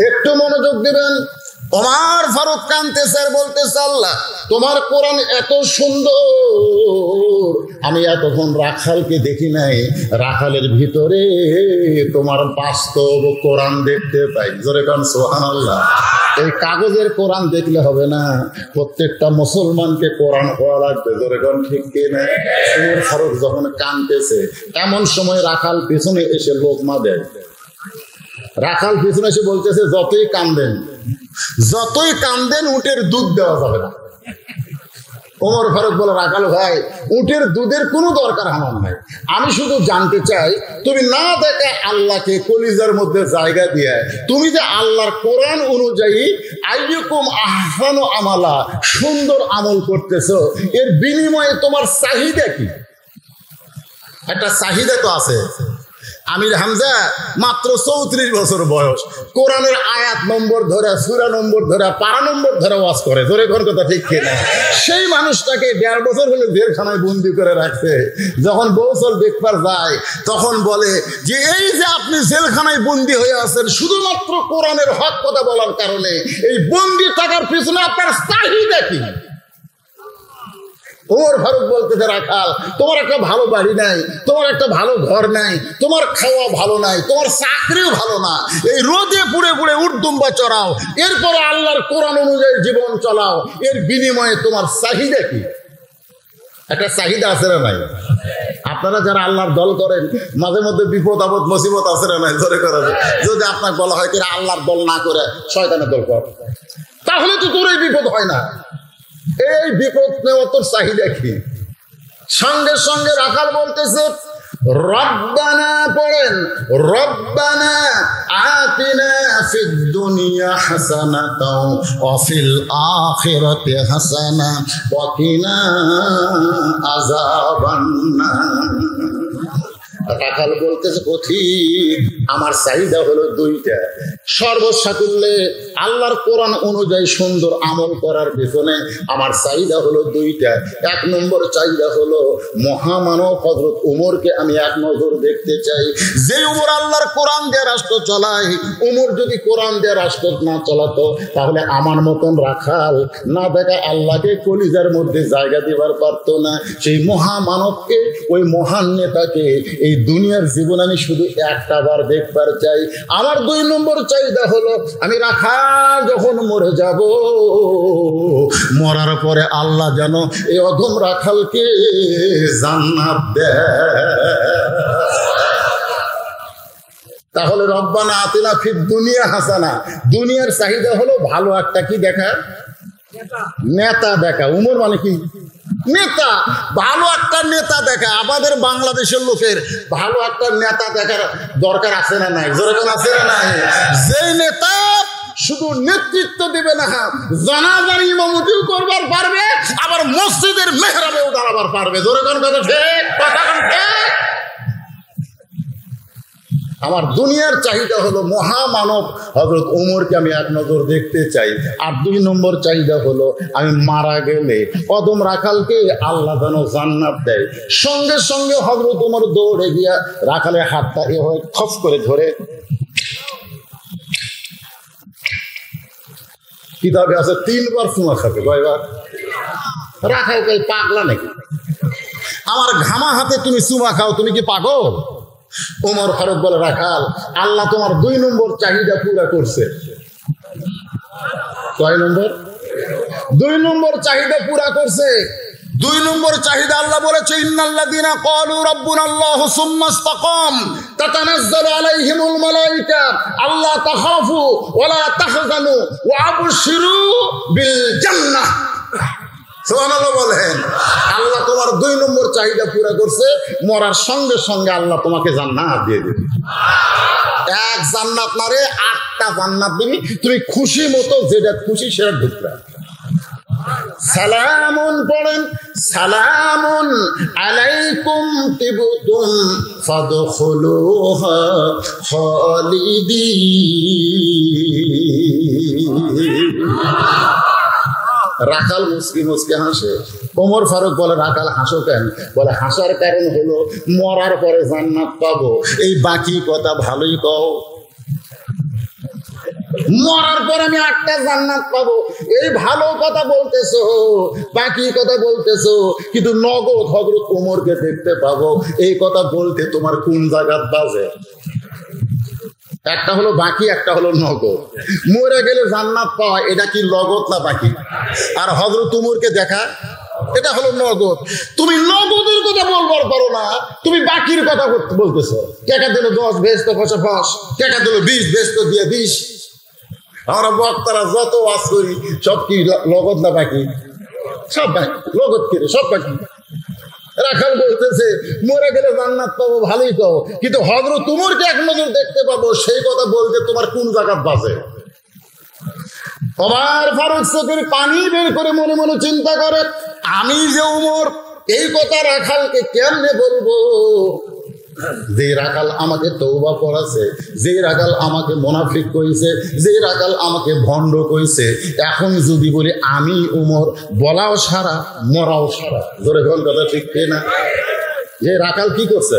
একটু মনোযোগ দিবেন। ওমর ফারুক কানতেছে আর বলতেছে আল্লাহ তোমার কোরআন এত সুন্দর, আমি এতক্ষণ রাখালকে দেখি নাই, রাখালের ভিতরে তোমার বাস্তব কোরআন দেখতে পাই। জোরে কান সুবহানাল্লাহ। এই কাগজের কোরআন দেখলে হবে না, প্রত্যেকটা মুসলমানকে কোরআন হওয়া লাগবে। জোরে কান ঠিক কিনা? ওমর ফারুক যখন কানতেছে এমন সময় রাখাল পিছনে এসে লোকমা দেয়। রাখাল পিছনে এসে বলতেছে যতই কান্দেন উটের দুধ দেওয়া যাবে না। ওমর ফারুক বলে রাখাল ভাই উটের দুধের কোনো দরকার আমার নাই, আমি শুধু জানতে চাই তুমি না দেখে আল্লাহকে কলিজার মধ্যে জায়গা দিয়ে তুমি যে আল্লাহর কোরআন অনুযায়ী আইয়ুকুম আহসানু আমালা সুন্দর আমল করতেছো, এর বিনিময়ে তোমার চাহিদা কি? একটা চাহিদা তো আছে। আমির হামজা মাত্র 34 বছর বয়স, কোরআনের আয়াত নম্বর ধরে, সূরা নম্বর ধরে, পারা নম্বর ধরে ওয়াজ করে। জোরে কোন কথা ঠিক কিনা? সেই মানুষটাকে 1.5 বছর হলে জেলখানায় বন্দি করে রাখছে। যখন বৌসল দেখবার যায় তখন বলে যে এই যে আপনি জেলখানায় বন্দি হয়ে আছেন শুধুমাত্র কোরআনের হক কথা বলার কারণে, এই বন্দি থাকার পিছনে আপনার চাহিদা কি? ওমর ফারুক বলতেছে রাখাল তোমার একটা ভালো বাড়ি নাই, তোমার একটা ভালো ঘর নাই, তোমার খাওয়া ভালো নাই, তোমার চাকরিও ভালো না, এই রোদে পুড়ে পুড়ে উর্দুম্বা চড়াও, এরপরে আল্লাহর কোরআন অনুযায়ী জীবন চালাও, এর বিনিময়ে তোমার চাহিদা কি? একটা চাহিদা আছে না নাই? আপনারা যারা আল্লাহর দল করেন মাঝে মধ্যে বিপদ আপদ মুসিবত আছে না নাই? ধরে করা যায়। যদি আপনাকে বলা হয় কিনা আল্লাহর দল না করে শয়তানের দল কর, তাহলে তো তোর এই বিপদ হয় না। এই বিপদ নেওয়া তোর চাহিদা কি? সঙ্গে সঙ্গে রাখাল বলতেছে রব্বানা, পড়েন রব্বানা আতিনা ফিদ দুনিয়া হাসানাতাও ওয়া ফিল আখিরাতি হাসানা ওয়া কিনা আযাবান্নার। রাখাল বলতেছে পথিক আমার চাহিদা হলো 2টা। সর্বসাকুল্যে আল্লাহর কোরআন অনুযায়ী সুন্দর আমল করার পেছনে আমার চাহিদা হলো 2টা। 1 নম্বর চাহিদা হলো মহামানব হযরত উমরকে আমি এক নজর দেখতে চাই। যে উমর আল্লাহর কোরআন দিয়ে রাষ্ট্র চালায়, উমর যদি কোরআন দিয়ে রাষ্ট্র না চালাতো তাহলে আমার মতন রাখাল না দেখা আল্লাহকে কলিজার মধ্যে জায়গা দেবার পারতো না। সেই মহামানবকে, ওই মহান নেতাকে এই দুনিয়ার জীবন আমি শুধু একটা বার দেখবার চাই। আমার 2 নম্বর চাহিদা হলো আমি রাখাল যখন মরে যাব, মরার পরে আল্লাহ যেন এই অধম রাখালকে জান্নাত দেয়। তাহলে রব্বানা আতিনা ফিদ দুনিয়া হাসানা, দুনিয়ার চাহিদা হলো ভালো একটা কি দেখা, নেতা দেখা। উমর মানে কি? নেতা, ভালো একটা নেতা দেখা। আমাদের বাংলাদেশের লোকের ভালো একটা নেতা দেখার দরকার আছে না নাই? যেরকম আছে না নাই? যে নেতা শুধু নেতৃত্ব দিবে না, জানাজার ইমামতিও করবার পারবে, আবার মসজিদের মেহরাবেও দাঁড়াবার পারবে। যেরকম কথা ঠিক, কথা ঠিক। আমার দুনিয়ার চাহিদা হলো মহামানব হযরত উমরকে আমি এক নজর দেখতে চাই। আর 2 নম্বর চাহিদা হলো আমি মারা গেলে অদম রাখালকে আল্লাহ যেন জান্নাত দেয়। সঙ্গে সঙ্গে হযরত উমর দৌড়ে গিয়া রাখালের হাতটা এভাবে খপ করে ধরে, কিতাবে আছে 3 বার চুমা খাবে। কয়বার? রাখাল কই পাগলা নাকি? আমার ঘামা হাতে তুমি চুমা খাও, তুমি কি পাগল? ওমর ফারুক বলে, রাখাল, আল্লাহ তোমার 2 নম্বর চাহিদা পুরা করছে। কয় নম্বর? 2 নম্বর চাহিদা পুরা করছে। 2 নম্বর চাহিদা আল্লাহ বলেছে, ইন্নাল্লাযীনা ক্বালু রাব্বুনাল্লাহু সুম্মা ইসতাকাম তাতানাজ্জালু আলাইহিমুল মালায়েকা আল্লা তাখাফু ওয়া লা তাহজানু ওয়া আবশিরু বিল জান্নাহ। সুবহানাল্লাহ বলেন। আল্লাহ তোমার 2 নম্বর চাহিদা পুরা করছে, মরার সঙ্গে সঙ্গে আল্লাহ তোমাকে জান্নাত দিয়ে দেবে। এক জান্নাত না রে, 8টা জান্নাত দিবি, তুমি খুশি মতো যেটা খুশি সেটা ঢুকবে। সালামুন পড়েন, সালামুন আলাইকুম তিবতুম ফাদখুলুহা খালিদিন। রাখাল মুসকি মুসকি হাসে। ওমর ফারুক বলে, রাখাল হাসো কেন? বলে, হাসার কারণ হলো মরার পরে জান্নাত পাবো, এই বাকি কথা ভালোই কও। মরার পর আমি 8টা জান্নাত পাবো, এই ভালো কথা বলতেছো, বাকি কথা বলতেছো, কিন্তু নগদ হযরত ওমরকে দেখতে পাবো, এই কথা বলতে তোমার কোন জায়গাত বাজে? একটা হলো বাকি, একটা হলো নগদ। মরে গেলে জান্নাত পাওয়া, এটা কি নগদ না বাকি? আর হযরত ওমরকে দেখা, এটা হলো নগদ। তুমি নগদের কথা বলবার পারো না, তুমি বাকির কথা বলতেছো। টাকা দিল 10, বেচতো 5, টাকা দিল 20, বেচতো দিয়ে 20। আমরা বক্তারা যত ওয়াজ করি সব কি নগদ না বাকি? সব বাকি। নগদ কিনে সব বাকি। রাখাল বলতেছে, মরে গেলে জান্নাত পাবো, ভালোই কও, কিন্তু হযরত ওমরকে এক নজর দেখতে পাবো, সেই কথা বলতে তোমার কোন জায়গাত বাজে? ওমর ফারুক চোখের পানি বের করে মনে মনে চিন্তা করে, আমি যে ওমর, এই কথা রাখালকে কেমনে বলবো? যে রাখাল আমাকে তওবা করাছে, যে রাখাল আমাকে মুনাফিক কইছে, যে রাখাল আমাকে ভণ্ড কইছে, এখন যদি বলি আমি ওমর, বলাও সারা, মরাও সারা। জোরে কোন কথা ঠিক না? যে রাখাল কি করছে?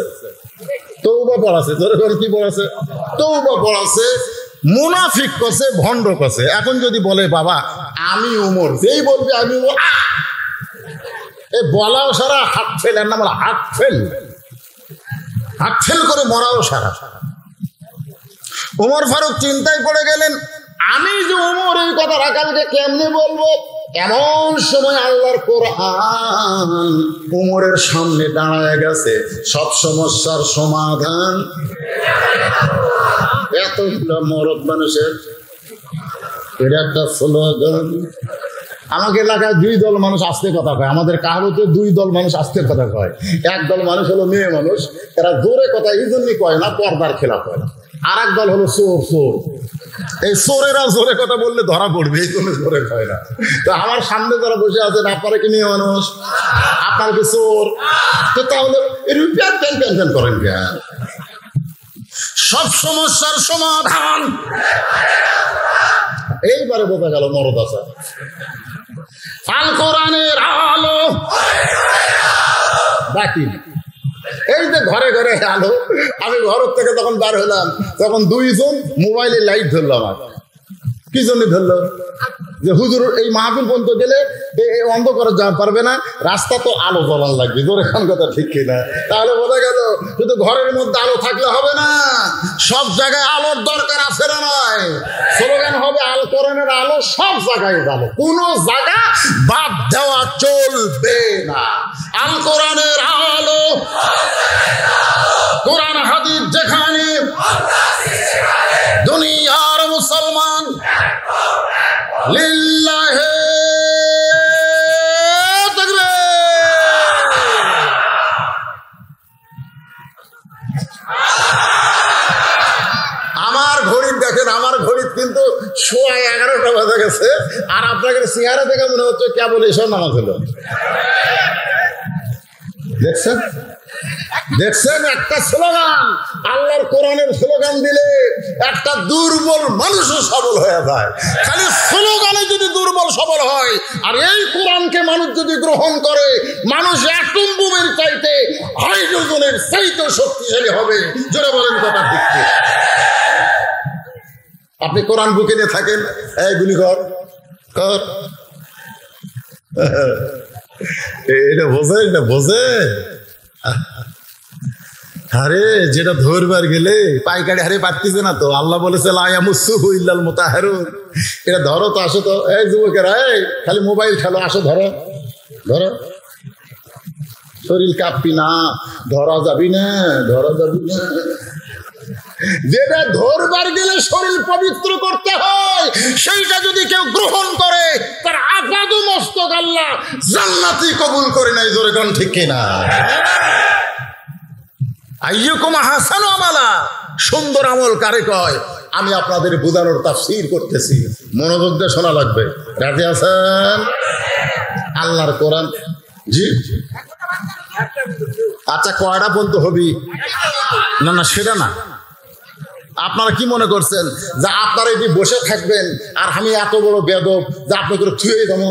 তওবা পড়াছে। জোরে কোন কি পড়াছে? তওবা পড়াছে, মুনাফিক করছে, ভণ্ড করছে। এখন যদি বলে বাবা আমি ওমর, যেই বলবে আমি ওমর, এই বলাও সারা, হাত ফেল, এর নাম হলো হাত ফেল। হাত ফেল করে মরাও সারা। ওমর ফারুক চিন্তায় পড়ে গেলেন, আমি যে ওমর, এই কথা রাখালকে কেমনে বলবো? এমন সময় আল্লাহর কোরআন ওমরের সামনে দাঁড়ায় গেছে, সব সমস্যার সমাধান। এতগুলো মরদ মানুষের এটা একটা স্লোগান। আমাকে এলাকায় 2 দল মানুষ আস্তে কথা কয়, আমাদের কাহারতে 2 দল মানুষ আস্তে কথা কয়। এক দল মানুষ হলো মেয়ে মানুষ, এরা জোরে কথা এই জন্যই কয় না, পর্দার খেলাফ হয়। আর এক দল হলো চোর। চোর, এই চোরেরা জোরে কথা বললে ধরা পড়বে, এই জন্য জোরে কয় না। তো আমার সামনে যারা বসে আছেন, আপনারা কি মেয়ে মানুষ? আপনার কি চোর? তো তাহলে টেনশন করেন কেন? সব সমস্যার সমাধান এইবারে বোঝা গেল মরদ আছে। আল কোরআনের আলো বাকি। এই যে ঘরে ঘরে আলো, আমি ঘর থেকে যখন বার হলাম তখন 2 জন মোবাইলে লাইট ধরলো। আমার কি জন্য ধরলো? যে হুজুর এই মাহফিল পর্যন্ত গেলে অন্ধকারে যাওয়া পারবে না, রাস্তা তো আলো জ্বলান লাগবে। জোরে খান কথা ঠিক কিনা? তাহলে বোঝা গেল শুধু ঘরের মধ্যে আলো থাকলে হবে না, সব জায়গায় আলোর দরকার আছে না নয়? স্লোগান হবে আল কোরআনের আলো, সব জায়গায় আলো, কোনো জায়গা বাদ দেওয়া চলবে না। আল কোরআনের আলো, কোরআন হাদিস যেখানে, দুনিয়ার মুসলমান লিল্লাহে তাকবীর। আমার ঘড়ি দেখেন, আমার ঘড়ি কিন্তু 11:15 বাজে গেছে, আর আপনাকে চেহারা দেখে মনে হচ্ছে কেবল এসব নামাজ হলো। দেখছেন দেখছেন একটা স্লোগান, আল্লাহর কোরআনের স্লোগান দিলে একটা দুর্বল মানুষও সবল হয়ে যায়। খালি স্লোগানে যদি দুর্বল সবল হয়, আর এই কোরআনকে মানুষ যদি গ্রহণ করে, মানুষ অ্যাটম বোমের চাইতে হাইড্রোজেনের চাইতে শক্তিশালী হবে। জোরে বলেন কথা ঠিক ঠিক? আপনি কোরআন বুকে নিয়ে থাকেন, এই গুলি কর কর, এটা বোঝে, এটা বোঝে। আরে যেটা ধরবার গেলে পাইকারি হারে পারতেছে না তো। আল্লাহ বলেছে লা ইয়ামাসসুহু ইল্লাল মুতাহহারুন। এটা ধরো তো, আসো তো। এই যুবকেরা, এই খালি মোবাইল খেলো, আসো ধরো ধরো। শরীর কাঁপবি না, ধরা যাবি না, ধরা যাবি না। যেটা ধরবার গেলে শরীর পবিত্র করতে হয়, সেইটা যদি কেউ গ্রহণ করে তার আপাদ মস্তক আল্লাহ জান্নাতি কবুল করে নাই। জোরে কোন ঠিক কিনা? আইয়ুকুম আহসানু আমালা, সুন্দর আমল কারে কয়? আমি আপনাদের বুঝানোর তাফসীর করতেছি, মনোযোগ দিয়ে শোনা লাগবে। রাজি আছেন? আল্লাহর কোরআন। জি আচ্ছা, কয়টা বলতে হবি? না না, সেটা না। আপনারা কি মনে করছেন যে আপনারা এটি বসে থাকবেন আর আমি এত বড় বেদব যে আপনি করে থুয়ে দেবো?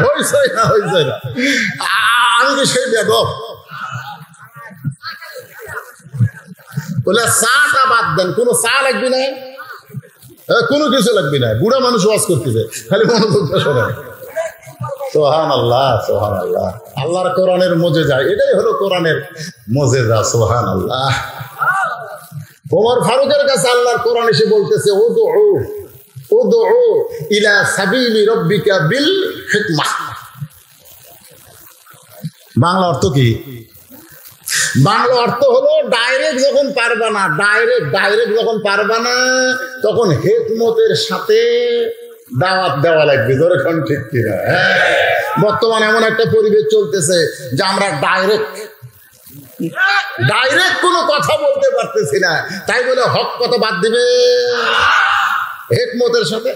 হইছে না, হইছে না। আমি কি সেই বেদব? বলে চাটা বাদ দেন, কোনো চা লাগবে না, কোনো কিছু লাগবে না। বুড়া মানুষ ওয়াজ করতেছে, খালি মনোযোগটা শোনে। সুবহানাল্লাহ, সুবহানাল্লাহ। আল্লাহর কোরআনের মুজিজা, এটাই হলো কোরআনের মুজিজা। সুবহানাল্লাহ। ওমর ফারুকের কাছে আল্লাহর কোরআন এসে বলতেছে উদউ ইলা সাবিলি রাব্বিকা বিল হিকমাহ। বাংলা অর্থ কি? বাংলা অর্থ হলো ডাইরেক্ট যখন পারবা না, ডাইরেক্ট যখন পারবা না, তখন হিকমতের সাথে দাওয়াত দেওয়া লাগবে। ধরে কোন ঠিক কিনা? বর্তমানে এমন একটা পরিবেশ চলতেছে যে আমরা ডাইরেক্ট কোনো কথা বলতে পারতেছি না, তাই বলে হক কথা বাদ দিবে হিকমতের সাথে।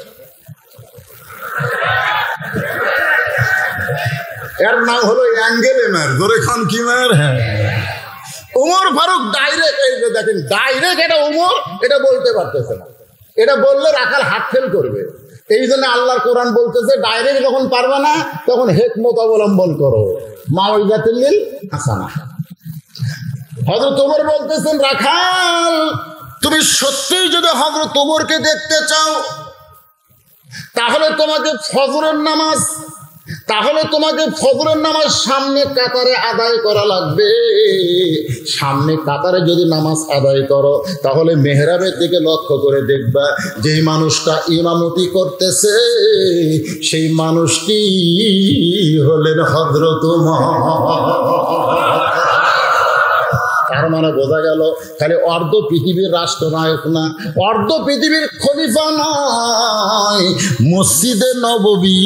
এর নাম হলো অ্যাঙ্গেলে মার। ধরে খান কি মার? হ্যাঁ, ওমর ফারুক ডাইরেক্ট, এই যে দেখেন ডাইরেক্ট, এটা ওমর এটা বলতে পারতেছে না। এটা বললে রাখাল হাত ফেল করবে। এই জন্য আল্লাহর কোরআন বলতেছে ডাইরেক্ট যখন পারবে না তখন হিকমত অবলম্বন করো। মাউইযাতুল লিল হাসানা। হযরত ওমর বলতেছেন, রাখাল তুমি সত্যিই যদি হযরত ওমরকে দেখতে চাও তাহলে তোমাকে ফজরের নামাজ সামনে কাতারে আদায় করা লাগবে। সামনে কাতারে যদি নামাজ আদায় করো তাহলে মেহরাবের দিকে লক্ষ্য করে দেখবা যেই মানুষটা ইমামতি করতেছে সেই মানুষটি হলেন হযরত ওমর। তার মানে বোঝা গেল খালি অর্ধ পৃথিবীর রাষ্ট্রনায়ক না, অর্ধ পৃথিবীর খলিফা নয়, মসজিদে নববী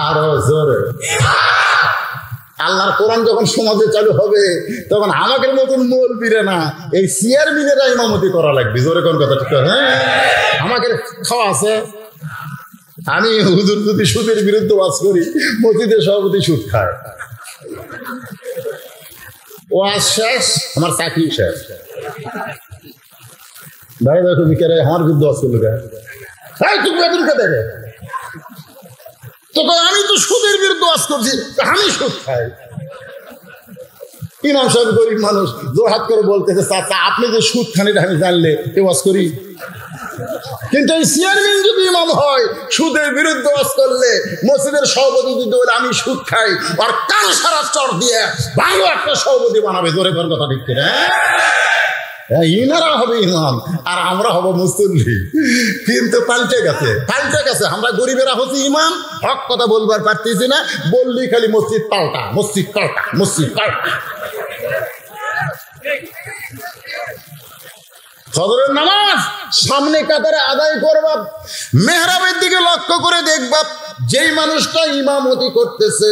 আরো জোরে। আল্লাহর কোরআন যখন সমাজে চালু হবে তখন আমাদের মতন মৌলবীরা না, এই চেয়ারম্যানেরা ইমামতি করা লাগবে। জোরে কোন কথা ঠিক? হ্যাঁ, আমাকে খাওয়া আছে। আমি হুজুর যদি সুদের বিরুদ্ধে ওয়াজ করি, মসজিদের সভাপতি সুদ খায়, ওয়াজ শেষ, আমার চাকরি শেষ। ভাই দেখো বিকারে আমার বিরুদ্ধে ওয়াজ করলো, তুমি বেতনকে দেবে তো? আমি তো সুদের বিরুদ্ধে ওয়াজ করছি, আমি সুদ খাই। ইমাম সাহেব গরিব মানুষ, জোরহাত করে বলতেছে, চাচা আপনি যে সুদ খান এটা আমি জানলে ওয়াজ করি। কিন্তু এই চেয়ারম্যান যদি ইমাম হয়, সুদের বিরুদ্ধে ওয়াজ করলে, মসজিদের সভাপতি যদি বলে আমি সুদ খাই, আর কান সারা চর দিয়ে ভালো একটা সভাপতি বানাবে। জোরে কোন কথা ঠিক কিনা? ইনারা হবে ইমাম আর আমরা হব মুসল্লি। কিন্তু পাল্টে গেছে। আমরা গরিবেরা হচ্ছি ইমাম, হক কথা বলবার পারতেছি না, বললি খালি মসজিদ পাল্টা। ফজরের নামাজ সামনে কাতারে আদায় করবা, মেহরাবের দিকে লক্ষ্য করে দেখবা যেই মানুষটা ইমামতি করতেছে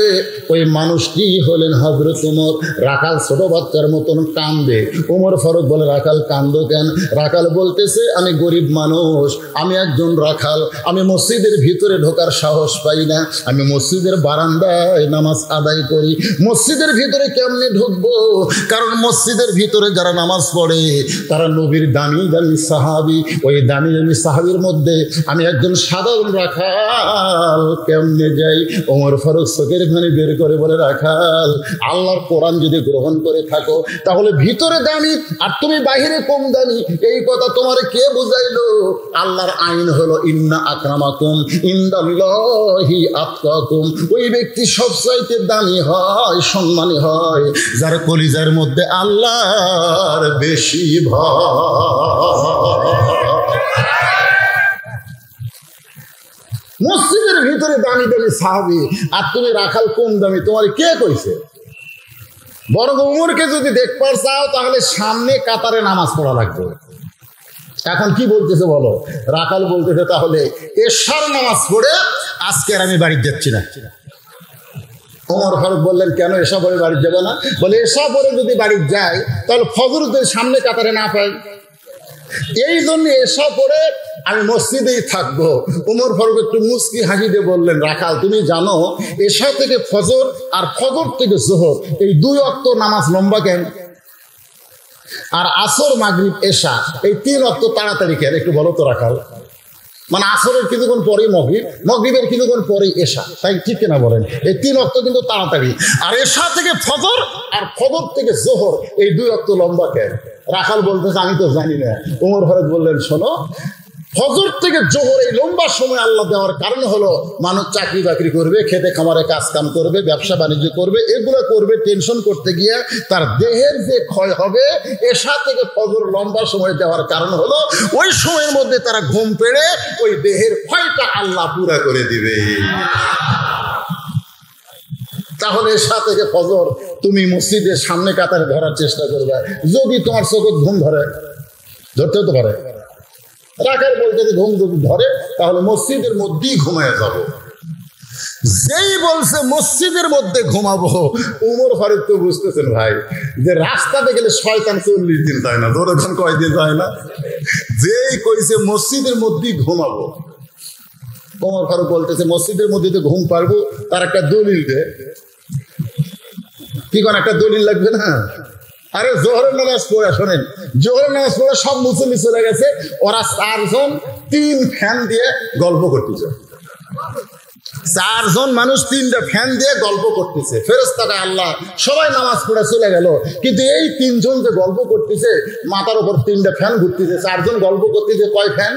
ওই মানুষটি হলেন হযরত ওমর। রাখাল ছোট বাচ্চার মতন কান্দে। ওমর ফারুক বলে, রাখাল কান্দো কেন? রাখাল বলতেছে, আমি গরিব মানুষ, আমি একজন রাখাল, আমি মসজিদের ভিতরে ঢোকার সাহস পাই না, আমি মসজিদের বারান্দায় নামাজ আদায় করি। মসজিদের ভিতরে কেমনে ঢুকবো? কারণ মসজিদের ভিতরে যারা নামাজ পড়ে তারা নবীর দামি সাহাবী। ওই দামি সাহাবীর মধ্যে আমি একজন সাধারণ রাখাল, ফারুক কেমনে যাই? ওমর ফারুক চোখের পানি বের করে বলে, রাখাল, আল্লাহর কোরআন যদি গ্রহণ করে থাকো তাহলে ভিতরে দামি আর তুমি বাহিরে কম দামি, এই কথা তোমার কে বুঝাইলো? আল্লাহর আইন হলো ইন্না আকরামাকুম ইনদাল্লাহি আতকাকুম। ওই ব্যক্তি সবচাইতে দামি হয়, সম্মানী হয়, যার কলিজার মধ্যে আল্লাহর বেশি ভয়। মসজিদের ভিতরে দামি দামি সাহাবী আর তুমি রাখাল কম দামি, তোমার কে কইছে? বরং উমরকে যদি দেখবার চাও তাহলে সামনে কাতারে নামাজ পড়া লাগবে। এখন কি বলতেছে বলো? রাখাল বলতেছে তাহলে এশার নামাজ পড়ে আজকে আর আমি বাড়ি যাচ্ছি না। ওমর ফারুক বললেন, কেন এশা পরে বাড়ি যাবে না? বলে এশা পরে যদি বাড়ি যায় তাহলে ফজর যদি সামনে কাতারে না পাই, এই জন্য এশা পরে আমি মসজিদেই থাকবো। ওমর ফারুক একটু মুস্কি হাসি দিয়ে বললেন, রাখাল, তুমি জানো এশা থেকে ফজর আর ফজর থেকে জোহর এই 2 ওয়াক্ত নামাজ লম্বা কেন? আর আসর মাগরিব এশা এই 3 ওয়াক্ত তাড়াতাড়ি কেন? একটু বলো তো রাখাল। মানে আসরের কিছুক্ষণ পরেই মগরিব, মগরিবের কিছুক্ষণ পরেই এশা, তাই ঠিক কিনা বলেন? এই 3 ওয়াক্ত কিন্তু তাড়াতাড়ি। আর এশা থেকে ফজর আর ফজর থেকে জোহর এই 2 ওয়াক্ত লম্বা কেন? রাখাল বলতেছে, আমি তো জানি না। ওমর ফারুক বললেন, শোনো, ফজর থেকে জোহর এই লম্বা সময় আল্লাহ দেওয়ার কারণ হলো মানুষ চাকরি বাকরি করবে, খেতে খামারে কাজ কাম করবে, ব্যবসা বাণিজ্য করবে, এগুলো করবে। টেনশন করতে গিয়ে তার দেহের যে ক্ষয় হবে, এশা থেকে ফজর লম্বা সময় দেওয়ার কারণ হলো ওই সময়ের মধ্যে তারা ঘুম পেড়ে ওই দেহের ক্ষয়টা আল্লাহ পুরা করে দিবে। তাহলে এশা থেকে ফজর তুমি মসজিদের সামনে কাতারে ধরার চেষ্টা করবে। যদি তোমার চোখে ঘুম ধরে, ধরতেও তো পারে, রাখাল বলতে ঘুম যদি ধরে তাহলে মসজিদের মধ্যেই ঘুমায় যাব। যেই বলছে মসজিদের মধ্যে ঘুমাবো, উমর ফারুক তো বুঝতেছেন ভাই যে রাস্তাতে গেলে শয়তান 40 দিন যায় না, দৌড়ান কয়দিন যায় না। যেই কইছে মসজিদের মধ্যেই ঘুমাবো, উমর ফারুক বলতেছে মসজিদের মধ্যে তো ঘুম পারবো, তার একটা দলিল দে। কি কোন একটা দলিল লাগবে না? আরে জোহরের নামাজ পড়ে, শোনেন, জোহরের নামাজ পড়ে সব মুসল্লি চলে গেছে, ওরা 4 জন 3 ফ্যান দিয়ে গল্প করতেছে। 4 জন মানুষ 3টা ফ্যান দিয়ে গল্প করতেছে। ফেরেশতাটা আল্লাহ সবাই নামাজ পড়ে চলে গেল, কিন্তু এই 3 জন যে গল্প করতেছে মাথার উপর 3টা ফ্যান ঘুরতেছে। 4 জন গল্প করতেছে, কয় ফ্যান?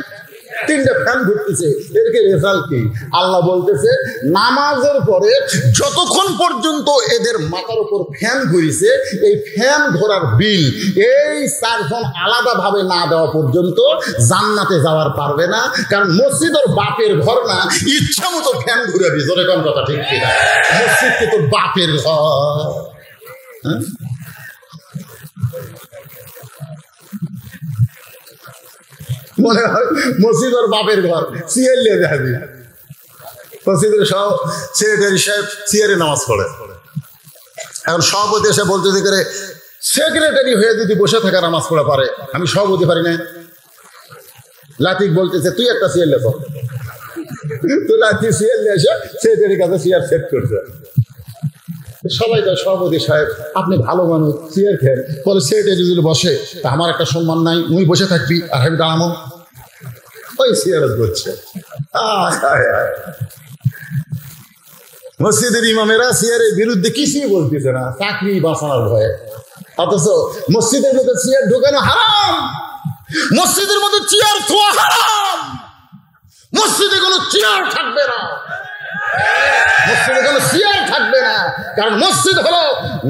3টা ফ্যান ঘুরতেছে। এর রেজাল্ট কি? আল্লাহ বলতেছে নামাজের পরে যতক্ষণ পর্যন্ত এদের মাথার উপর ফ্যান ঘুরিছে, এই ফ্যান ঘোরার বিল এই 4 জন আলাদা ভাবে না দেওয়া পর্যন্ত জান্নাতে যাওয়ার পারবে না। কারণ মসজিদ ওর বাপের ঘর না, ইচ্ছা মতো ফ্যান ঘুরে ভিতরে। কোন কথা ঠিক কিনা? মসজিদ কি তোর বাপের ঘর? হ্যাঁ, মনে হয় মসজিদ ওর বাপের ঘর। সিয়ার লিয়ে যাবি, মসজিদের সব সেক্রেটারি সাহেব সিয়ারে নামাজ পড়ে। এখন সভাপতি এসে বলতে করে, সেক্রেটারি হয়ে যদি বসে থাকা নামাজ পড়া পারে, আমি সভাপতি পারি না। লাতিক বলতেছে, তুই একটা সিয়ার লেখ। তো লাতি সিয়ার নিয়ে এসে সেক্রেটারির কাছে সিয়ার সেট করছে। সবাই তার সভাপতি সাহেব, আপনি ভালো মানুষ, চেয়ার খেয়ে বলে সেক্রেটারি যদি বসে তা আমার একটা সম্মান নাই, তুই বসে থাকবি আর আমি দাঁড়ানো। ওই সিয়ারত করছে। মসজিদের ইমামেরা সিয়ারের বিরুদ্ধে কিছুই বলতেছে না, চাকরি বাঁচানোর ভয়ে। অথচ মসজিদের মধ্যে চেয়ার ঢোকানো হারাম, মসজিদের মধ্যে চেয়ার থোয়া হারাম। মসজিদে কোনো চেয়ার থাকবে না, মসজিদে কোনো চেয়ার থাকবে না। কারণ মসজিদ হলো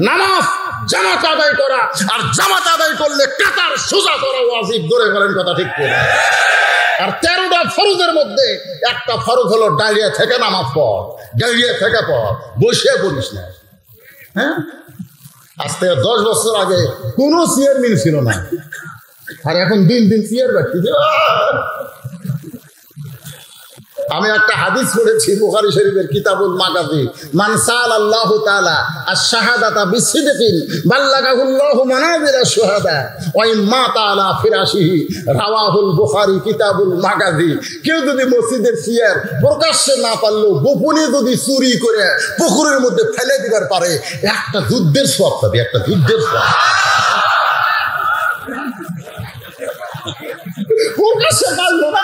নামাজ জামাত আদায় করা, আর জামাত আদায় করলে কাতার সোজা করা ওয়াজিব। ধরে বলেন কথা ঠিক করে? আর 13টা ফরজের মধ্যে একটা ফরজ হলো ডালিয়া থেকে নামাজ পড়, ডালিয়া থেকে পড়, বসে পড়িস না। হ্যাঁ, আজ থেকে 10 বছর আগে কোনো চেয়ারম্যান ছিল না, আর এখন দিন দিন চেয়ার বাড়তেছে। আমি একটা হাদিস পড়েছি বুখারী শরীফের কিতাবুল মাগাজি, মান সাআলাল্লাহু তাআলা আশ-শাহাদাতা বিসিদকিন বাল্লাগাহুল্লাহু মানাজিলা শুহাদা ওয়া ইম্মা তাআলা ফিরাশিহি, রাওয়াহুল বুখারী কিতাবুল মাগাজি। কেউ যদি মসজিদের চেয়ার প্রকাশ্যে না পারলেও গোপনে যদি চুরি করে পুকুরের মধ্যে ফেলে দিবার পারে, একটা যুদ্ধের সওয়াব পাবে, একটা যুদ্ধের সওয়াব। প্রকাশ্যে পারলো না,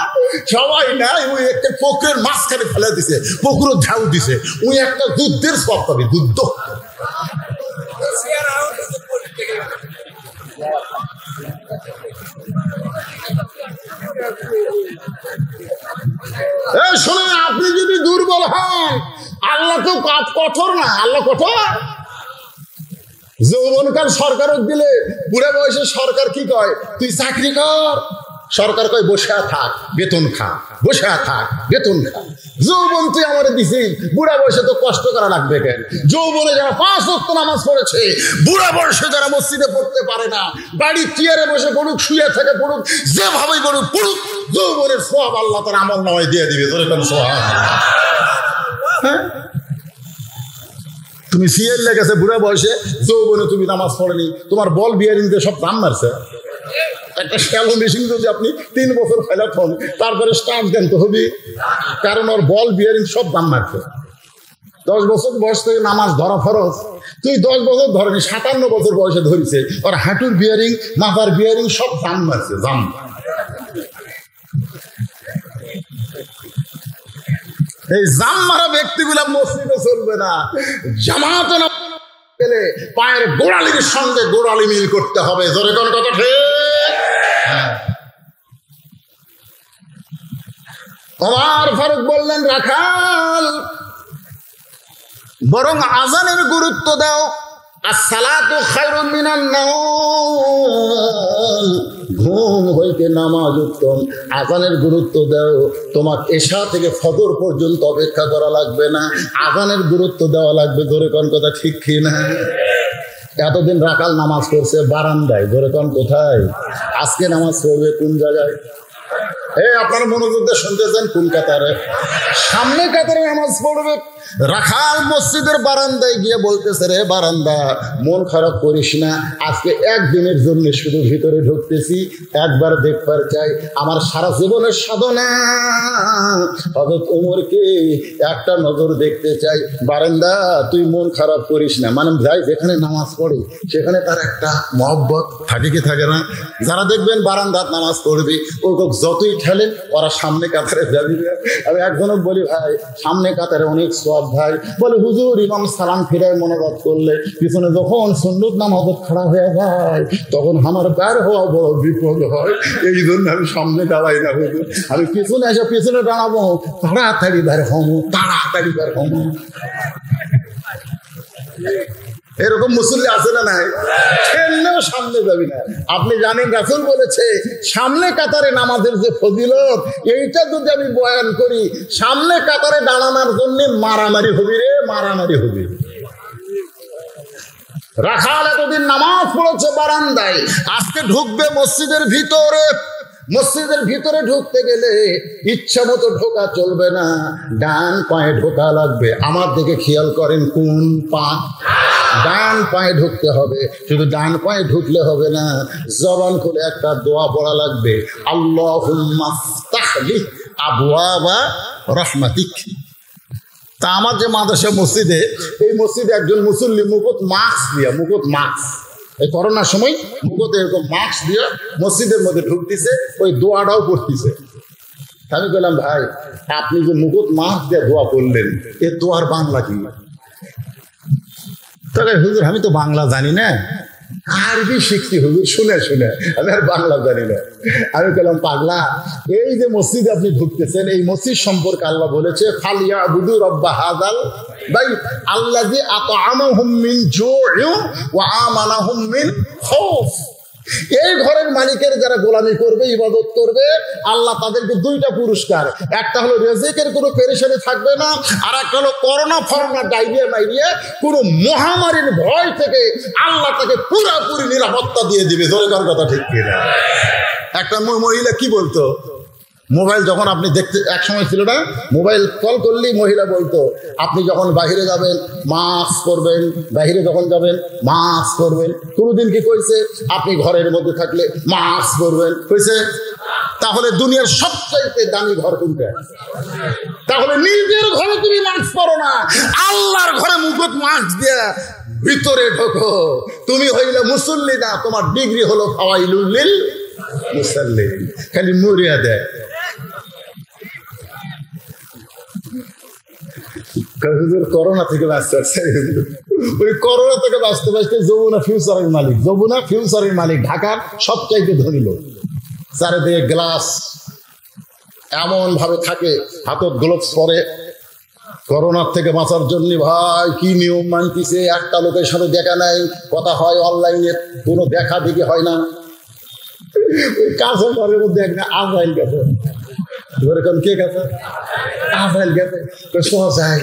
সবাই নাই, ওই একটা পুকুরের মাঝখানে ফেলে দিছে, পুকুর ঝাউ দিছে, ওই একটা যুদ্ধের সব পাবে, যুদ্ধ। শোনেন, আপনি যদি দুর্বল হন, আল্লাহ তো কঠোর না, আল্লাহ কঠোর। যৌবনকাল সরকার দিলে, বুড়া বয়সে সরকার কি কয়, তুই চাকরি কর, সরকার কয় বসে থাক বেতন খা, বসে থাক বেতন খা। যৌবন তুই আমার দিছিস, বুড়া বয়সে তো কষ্ট করা লাগবে কেন? যৌবনে যারা 5 ওয়াক্ত নামাজ পড়েছে, বুড়া বয়সে যারা মসজিদে পড়তে পারে না, বাড়ির চেয়ারে বসে পড়ুক, শুয়ে থেকে পড়ুক, যেভাবে পড়ুক পড়ুক, যৌবনের সওয়াব আল্লাহ তার আমল নামায় দিয়ে দিবে। তোর কোন সুবহানাল্লাহ। হ্যাঁ, তুমি সিএল লেগেছে বুড়া বয়সে, যৌবনে তুমি নামাজ পড়েনি, তোমার বল বিয়ারিং দিয়ে সব দাম মারছে। একটা শ্যালো মেশিন যদি আপনি 3 বছর ফেলা হন, তারপরে স্টার্ট দেন তো হবে, কারণ ওর বল বিয়ারিং সব দাম মারছে। 10 বছর বয়স থেকে নামাজ ধরা ফরজ, তুই 10 বছর ধরেনি, 57 বছর বয়সে ধরেছে, ওর হাঁটুর বিয়ারিং, মাথার বিয়ারিং সব দাম মারছে, দাম। এই জাম মারা ব্যক্তিগুলা মসজিদে চলবে না, জামাতে না গেলে পায়ের গোড়ালির সঙ্গে গোড়ালি মিল করতে হবে। জোরে কোন কথা ঠিক? ওমর ফারুক বললেন, রাখাল বরং আজানের গুরুত্ব দাও। আসসালাতু খায়রুম মিনান নাওম, ঘুম হইতে নামাজ উত্তম। আজানের গুরুত্ব দাও, তোমার এশা থেকে ফজর পর্যন্ত অপেক্ষা করা লাগবে না, আজানের গুরুত্ব দেওয়া লাগবে। ধরে কোন কথা ঠিক কি না? এতদিন রাকাল নামাজ পড়ছে বারান্দায়, ধরে কোন কোথায়? আজকে নামাজ পড়বে কোন জায়গায়? আপনারা মনোযোগ দিয়ে শুনতেছেন, কোন কাতারে? সামনে কাতারে নামাজ পড়বে। রাখাল মসজিদের বারান্দায় গিয়ে বলতেছে, রে বারান্দা, মন খারাপ করিস না, আজকে একদিনের জন্য শুধু ভিতরে ঢুকতেছি, একবার দেখবার চাই আমার সারা জীবনের সাধনা হযরত ওমরকে একটা নজর দেখতে চাই। বারান্দা, তুই মন খারাপ করিস না, মানে যাই যেখানে নামাজ পড়ে সেখানে তার একটা মহব্বত থাকে কি থাকে না? যারা দেখবেন বারান্দাত নামাজ পড়বে, ওই যতই ঠেলেন ওরা সামনে কাতারে যাবি না। আমি একজনক বলি, ভাই সামনে কাতারে অনেক সওয়াব ভাই। বলে, হুজুর ইমাম সালাম ফিরায় মনোবাদ করলে পিছনে যখন সুন্নত নামাজ খাড়া হয়ে যায়, তখন আমার বের হওয়া বড় বিপদ হয়, এই জন্য আমি সামনে দাঁড়াই না হুজুর, আমি পিছনে এসে পিছনে দাঁড়াবো, তাড়াতাড়ি বের হমো, তাড়াতাড়ি বের হমো। এরকম মুসল্লি আছে না নাই? ঠেললেও সামনে যাবি না। আপনি জানেন রাসূল বলেছে, সামনে কাতারে নামাজের যে ফজিলত, এইটা যদি আমি বয়ান করি, সামনে কাতারে দাঁড়ানোর জন্য মারামারি হবি রে, মারামারি হবি। রাখাল এতদিন নামাজ পড়েছে বারান্দায়, আজকে ঢুকবে মসজিদের ভিতরে। মসজিদের ভিতরে ঢুকতে গেলে ইচ্ছা মতো ঢোকা চলবে না, ডান পায়ে ঢোকা লাগবে। আমার দিকে খেয়াল করেন, কোন পা? ডান পায়ে ঢুকতে হবে। শুধু ডান পায়ে ঢুকলে হবে না, জবান খুলে একটা দোয়া পড়া লাগবে, আল্লাহুম্মা ফতাহলি আবওয়াবা রাহমাতিক। তা আমার যে মাদ্রাসা মসজিদে, এই মসজিদে একজন মুসল্লি মুকুট মাস্ক দিয়া, মুকুট মাস্ক, এই করোনার সময় মুকুট এরকম মাস্ক দিয়ে মসজিদের মধ্যে ঢুকতেছে, ওই দোয়াটাও পড়তেছে। আমি বললাম, ভাই আপনি যে মুকুট মাস্ক দিয়ে দোয়া করলেন, এ দোয়ার বাংলা কি? তাহলে হুজুর আমি তো বাংলা জানি না, আরবি শিখছি হুজুর, শুনে শুনে, আমি আর বাংলা জানি না। আমি বললাম, পাগলা, এই যে মসজিদে আপনি ঢুকতেছেন, এই মসজিদ সম্পর্কে আল্লাহ বলেছে, ফালিয়াবুদু রাব্বা হাযাল বাইত আল্লাযী আত'আমাহুম মিন জু'ইন ওয়া আমানাহুম মিন খাউফ। এই ঘরের মালিকের যারা গোলামি করবে, ইবাদত করবে, আল্লাহ তাদেরকে 2টা পুরস্কার, একটা হলো রিজিকের কোনো পেরেশানি থাকবে না, আর একটা হলো করোনা ফরোনা ডায়রিয়া মাইরিয়া কোনো মহামারীর ভয় থেকে আল্লাহ তাকে পুরোপুরি নিরাপত্তা দিয়ে দিবে। জোরে কার কথা ঠিক কিনা? একটা মহিলা কি বলতো, মোবাইল যখন আপনি দেখতে, এক সময় ছিল না, মোবাইল কল করলেই মহিলা বলতো, আপনি যখন বাহিরে যাবেন মাস্ক পরবেন, বাহিরে যখন যাবেন মাস্ক পরবেন। কোনোদিন কি কইছে আপনি ঘরের মধ্যে থাকলে মাস্ক পরবেন? কইছে? তাহলে দুনিয়ার সবচাইতে দামি ঘর কোনটা? তাহলে নিজের ঘরে তুমি মাস্ক পরো না, আল্লাহর ঘরে মুকুট মাস্ক দিয়া ভিতরে ঢোকো। তুমি হইলে মুসল্লি না, তোমার ডিগ্রি হলো ফাওয়াইলুল লিল মুসাল্লিন, খালি মরিয়া দেয়। করোনা থেকে বাঁচতে পারছে, ওই করোনা থেকে বাঁচতে বাঁচতে যমুনা ফিউচারের মালিক, যমুনা ফিউচারের মালিক, ঢাকার সবচাইতে ধনী লোক। চারিদিকে গ্লাস, এমন ভাবে থাকে, হাতত গ্লোভস পরে। করোনার থেকে বাঁচার জন্য ভাই কি নিয়ম মানতেছে, একটা লোকের সাথে দেখা নাই, কথা হয় অনলাইনে, কোনো দেখা দেখি হয় না। ওই কাছে ঘরের মধ্যে একটা আজরাইল গেছে, এরকম কে গেছে, আজরাইল গেছে, শোনা যায়।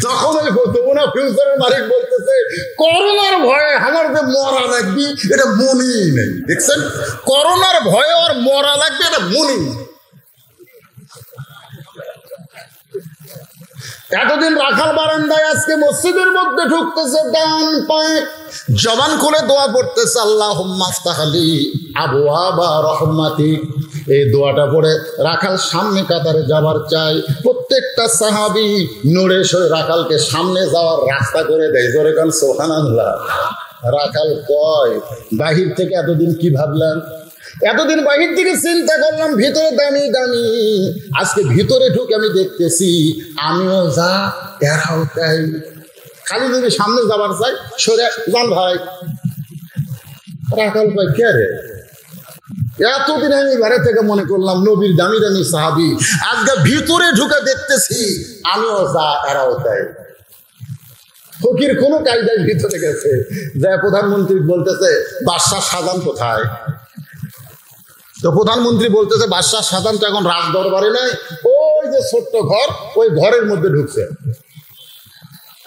যখন ওই যমুনা ফিউচারের মালিক বলতেছে করোনার ভয়ে আমার যে মরা লাগবে এটা মনেই নেই, দেখছেন, করোনার ভয়ে ওর মরা লাগবে এটা মনেই নেই। এতদিন রাখাল বারান্দায়, আজকে মসজিদের মধ্যে ঢুকতেছে, ডান পায়ে জবান খুলে দোয়া পড়তেছে, আল্লাহুম্মা আফতাহ লি আবওয়াবা রাহমাতিক। এই দোয়াটা পড়ে রাখাল সামনে কাতারে যাবার চাই। প্রত্যেকটা সাহাবী নড়ে সরে রাখালকে সামনে যাওয়ার রাস্তা করে দেয়। জোরে কান সুবহানাল্লাহ। রাখাল কয়, বাহির থেকে এতদিন কি ভাবলাম, এতদিন বাহির থেকে চিন্তা করলাম ভিতরে দামি দামি, আজকে ভিতরে ঢুকে আমি দেখতেছি আমিও যা এরাও তাই। খালি যদি সামনে যাবার চাই সরে যান ভাই। রাখাল ভাই কে রে, এতদিন আমি বাইরে থেকে মনে করলাম নবীর দামি দামি সাহাবী, আজকে ভিতরে ঢুকে দেখতেছি আমিও যা এরাও তাই। ফকির কোনো কায়দায় ভিতরে গেছে, যে প্রধানমন্ত্রী বলতেছে বাদশাহ শাহজাহান কোথায়, তো প্রধানমন্ত্রী বলতেছে বাদশাহ শাহজাহান তো এখন রাজ দরবারে নাই, ওই যে ছোট্ট ঘর, ওই ঘরের মধ্যে ঢুকছে।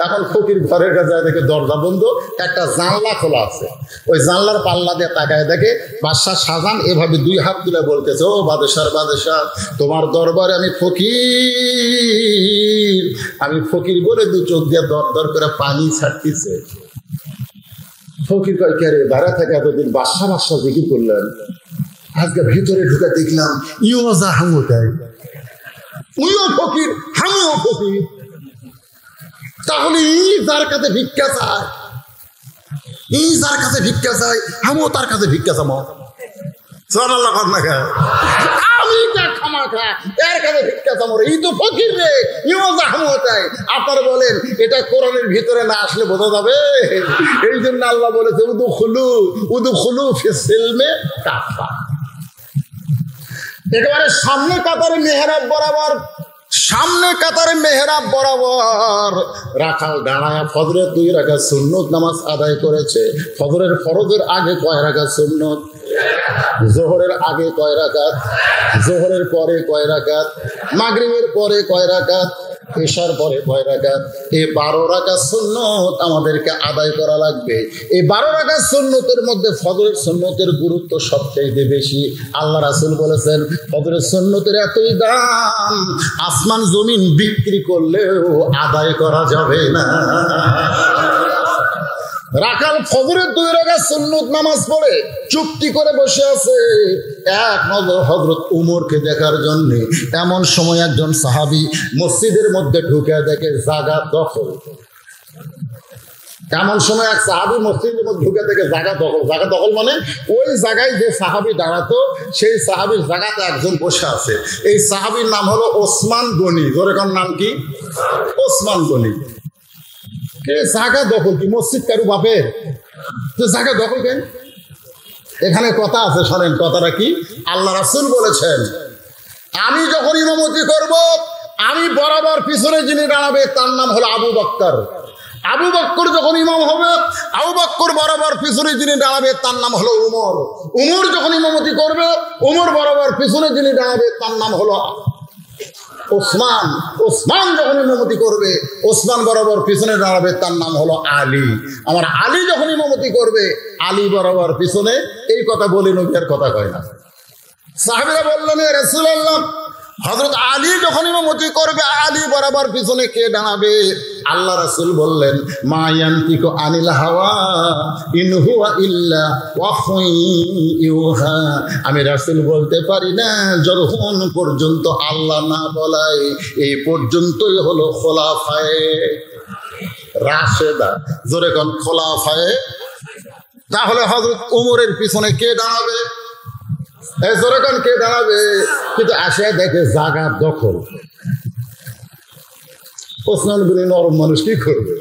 এখন ফকির ঘরের কাছে দেখে দরজা বন্ধ, একটা জানলা খোলা আছে, ওই জানলার পাল্লা দিয়ে তাকায় দেখে বাদশাহ শাহজাহান এভাবে দুই হাত তুলে বলতেছে, ও বাদশাহ বাদশাহ, তোমার দরবারে আমি ফকির বলে দু চোখ দিয়ে দর দর করে পানি ছাড়তেছে। ফকির কয় কে রে, বাইরে থেকে এতদিন বাদশাহ বাদশাহ জিকির করলেন, আজকে ভিতরে ঢুকে দেখলাম ইও যা হামু দেয়, উইও ফকির হামুও ফকির, তাহলে যার কাছে ভিক্ষা চায়, যার কাছে ভিক্ষা চায় হামুও তার কাছে ভিক্ষা চামো। আমি খামা খা এর কাছে ভিক্ষা চামো, এই তো ফকির রে, ইও যা হামুও চাই। আপনারা বলেন এটা কোরআনের ভিতরে না আসলে বোঝা যাবে? এই জন্য আল্লাহ বলেছে উদুখুলু ফিস সিলমে কাফা। একেবারে সামনে কাতারে মেহরাব বরাবর, সামনে কাতারে মেহরাব বরাবর রাখাল দাঁড়ায় ফজরের 2 রাকাত সুন্নত নামাজ আদায় করেছে। ফজরের ফরজের আগে কয় রাকাত সুন্নত, জোহরের আগে কয় রাকাত, জোহরের পরে কয় রাকাত, মাগরিবের পরে কয় রাকাত, এশার পরে কয় রাকাত। এই 12 রাকাত সুন্নত আমাদেরকে আদায় করা লাগবে। এই 12 রাকাত সুন্নতের মধ্যে ফজরের সুন্নতের গুরুত্ব সবচেয়ে বেশি। আল্লাহ রাসূল বলেছেন ফজরের সুন্নতের এতই দাম, আসমান জমিন বিক্রি করলেও আদায় করা যাবে না। রাখাল ফজরের 2 রাকাত সুন্নত নামাজ পড়ে চুপটি করে বসে আছে, এক নজর হযরত উমরকে দেখার জন্য। এমন সময় একজন সাহাবী মসজিদের মধ্যে ঢুকে দেখে জায়গা দখল। এমন সময় এক সাহাবী মসজিদের মধ্যে ঢুকে দেখে জায়গা দখল। জায়গা দখল মানে ওই জায়গায় যে সাহাবী দাঁড়াতো সেই সাহাবীর জায়গাতে একজন বসে আছে। এই সাহাবীর নাম হলো ওসমান গনি। ওরকম নাম কি? ওসমান গনি। জায়গা দখল কি মসজিদ কারু বাপের? তো জায়গা দখল কেন? এখানে কথা আছে, শোনেন কথাটা কি। আল্লাহ রাসূল বলেছেন আমি যখন ইমামতি করব, আমি বরাবর পিছনে যিনি দাঁড়াবে তার নাম হলো আবু বকর। আবু বকর যখন ইমাম হবে, আবু বকর বরাবর পিছনে যিনি দাঁড়াবে তার নাম হলো উমর। উমর যখন ইমামতি করবে, উমর বরাবর পিছনে যিনি দাঁড়াবে তার নাম হলো ওসমান। ওসমান যখন ইমামতি করবে, ওসমান বরাবর পিছনে দাঁড়াবে তার নাম হলো আলী। আমার আলী যখন ইমামতি করবে, আলী বরাবর পিছনে। এই কথা বলে নবীর কথা কয় না। সাহাবীরা বললেন এ রাসূলুল্লাহ, হযরত আলী যখন ইমামতি করবে, আলী বরাবর পিছনে কে দাঁড়াবে? আল্লাহ রাসূল বললেন মা ইয়ানতিকু আনিল হাওয়া ইন হুয়া ইল্লা ওয়াহয়ুন ইউহা। আমি রাসূল বলতে পারি না যতক্ষণ পর্যন্ত আল্লাহ না বলায়। এই পর্যন্তই হলো খোলাফায়ে রাশেদা। জোরে কোন খোলাফায়ে। তাহলে হযরত ওমরের পিছনে কে দাঁড়াবে? যখন কে দাঁড়াবে, কিন্তু আসিয়া দেখে জায়গা দখল। ওসমান গনি নরম মানুষ কি করবে?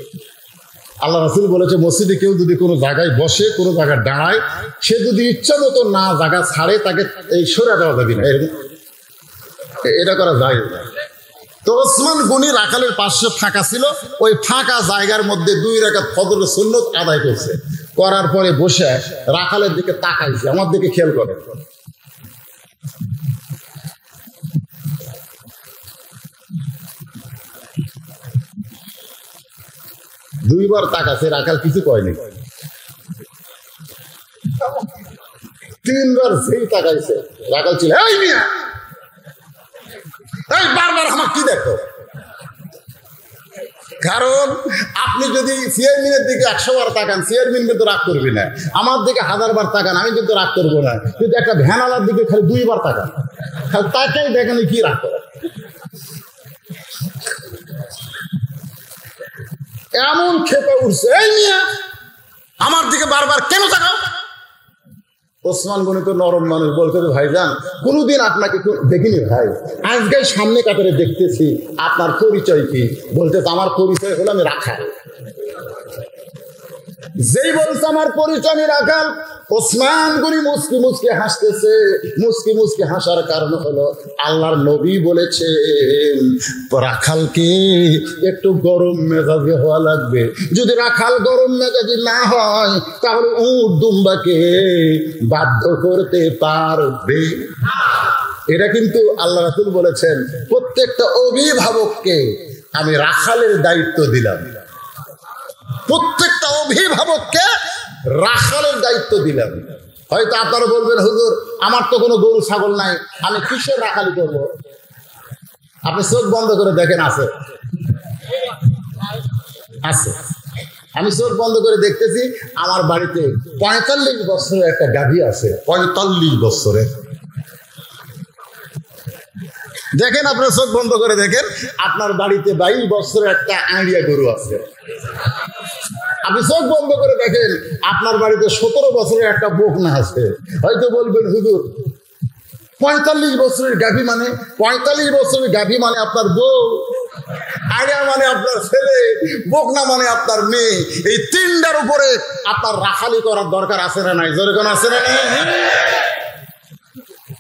আল্লাহ রাসূল বলেছে মসজিদে কেউ যদি কোনো জায়গায় বসে, কোনো জায়গায় দাঁড়ায়, সে যদি ইচ্ছা মতো না জায়গা ছাড়ে, তাকে এই সরে দেওয়া যাবে না, এটা করা যায় না। তো ওসমান গনি রাখালের পাশে ফাঁকা ছিল, ওই ফাঁকা জায়গার মধ্যে 2 রাকাত ফজরের সুন্নত আদায় করছে। করার পরে বসে রাখালের দিকে তাকাইছে, আমার দিকে খেয়াল করে। দুইবার তাকাছে, রাখাল কিছু কয়নি। 3বার যেই তাকাইছে, রাখাল ছিল এই মিয়া, এই বারবার আমার কি দেখো? কারণ আপনি যদি চেয়ারম্যানের দিকে 100 বার তাকান, চেয়ারম্যান কিন্তু রাগ করবি না। আমার দিকে 1000 বার তাকান, আমি কিন্তু রাগ করবো না। কিন্তু একটা ভ্যানালার দিকে খালি 2 বার তাকান, খালি তাকাই দেখেন কি রাগ করে। এমন খেপে উঠছে, এই মিয়া আমার দিকে বারবার কেন তাকাও? ওসমান গনি তো নরম মানুষ, বলতে ভাইজান কোনোদিন আপনাকে দেখিনি ভাই, আজকে সামনে কাতারে দেখতেছি, আপনার পরিচয় কি? বলতে আমার পরিচয় হলো আমি রাখাল। যেই বলছে আমার পরিচয় আমি রাখাল, ওসমান গনি মুচকি মুচকি হাসতেছে। মুচকি মুচকি হাসার কারণ হলো আল্লাহর নবী বলেছেন রাখালকে একটু গরম মেজাজে হওয়া লাগবে। যদি রাখাল গরম মেজাজি না হয়, তাহলে উট দুম্বাকে বাধ্য করতে পারবে। এটা কিন্তু আল্লাহ রাসূল বলেছেন। প্রত্যেকটা অভিভাবককে আমি রাখালের দায়িত্ব দিলাম, প্রত্যেকটা অভিভাবককে রাখালের দায়িত্ব দিলাম। হয়তো আপনারা বলবেন হুজুর আমার তো কোনো গরু ছাগল নাই, আমি কিসের রাখালি করবো? আপনি চোখ বন্ধ করে দেখেন, আছে আছে। আমি চোখ বন্ধ করে দেখতেছি, আমার বাড়িতে 45 বছরের একটা গাভী আছে, 45 বছরের। দেখেন, আপনার চোখ বন্ধ করে দেখেন, আপনার বাড়িতে 22 বছরের একটা আইডিয়া গরু আছে। আপনি চোখ বন্ধ করে দেখেন, আপনার বাড়িতে 17 বছরের একটা বকনা আছে। হয়তো বলবেন হুজুর 45 বছরের গাভী মানে, 45 বছরের গাভী মানে আপনার বউ, আইডিয়া মানে আপনার ছেলে, বকনা মানে আপনার মেয়ে। এই 3টার উপরে আপনার রাখালি করার দরকার আছে না নাই? যেরকম আছে না নাই?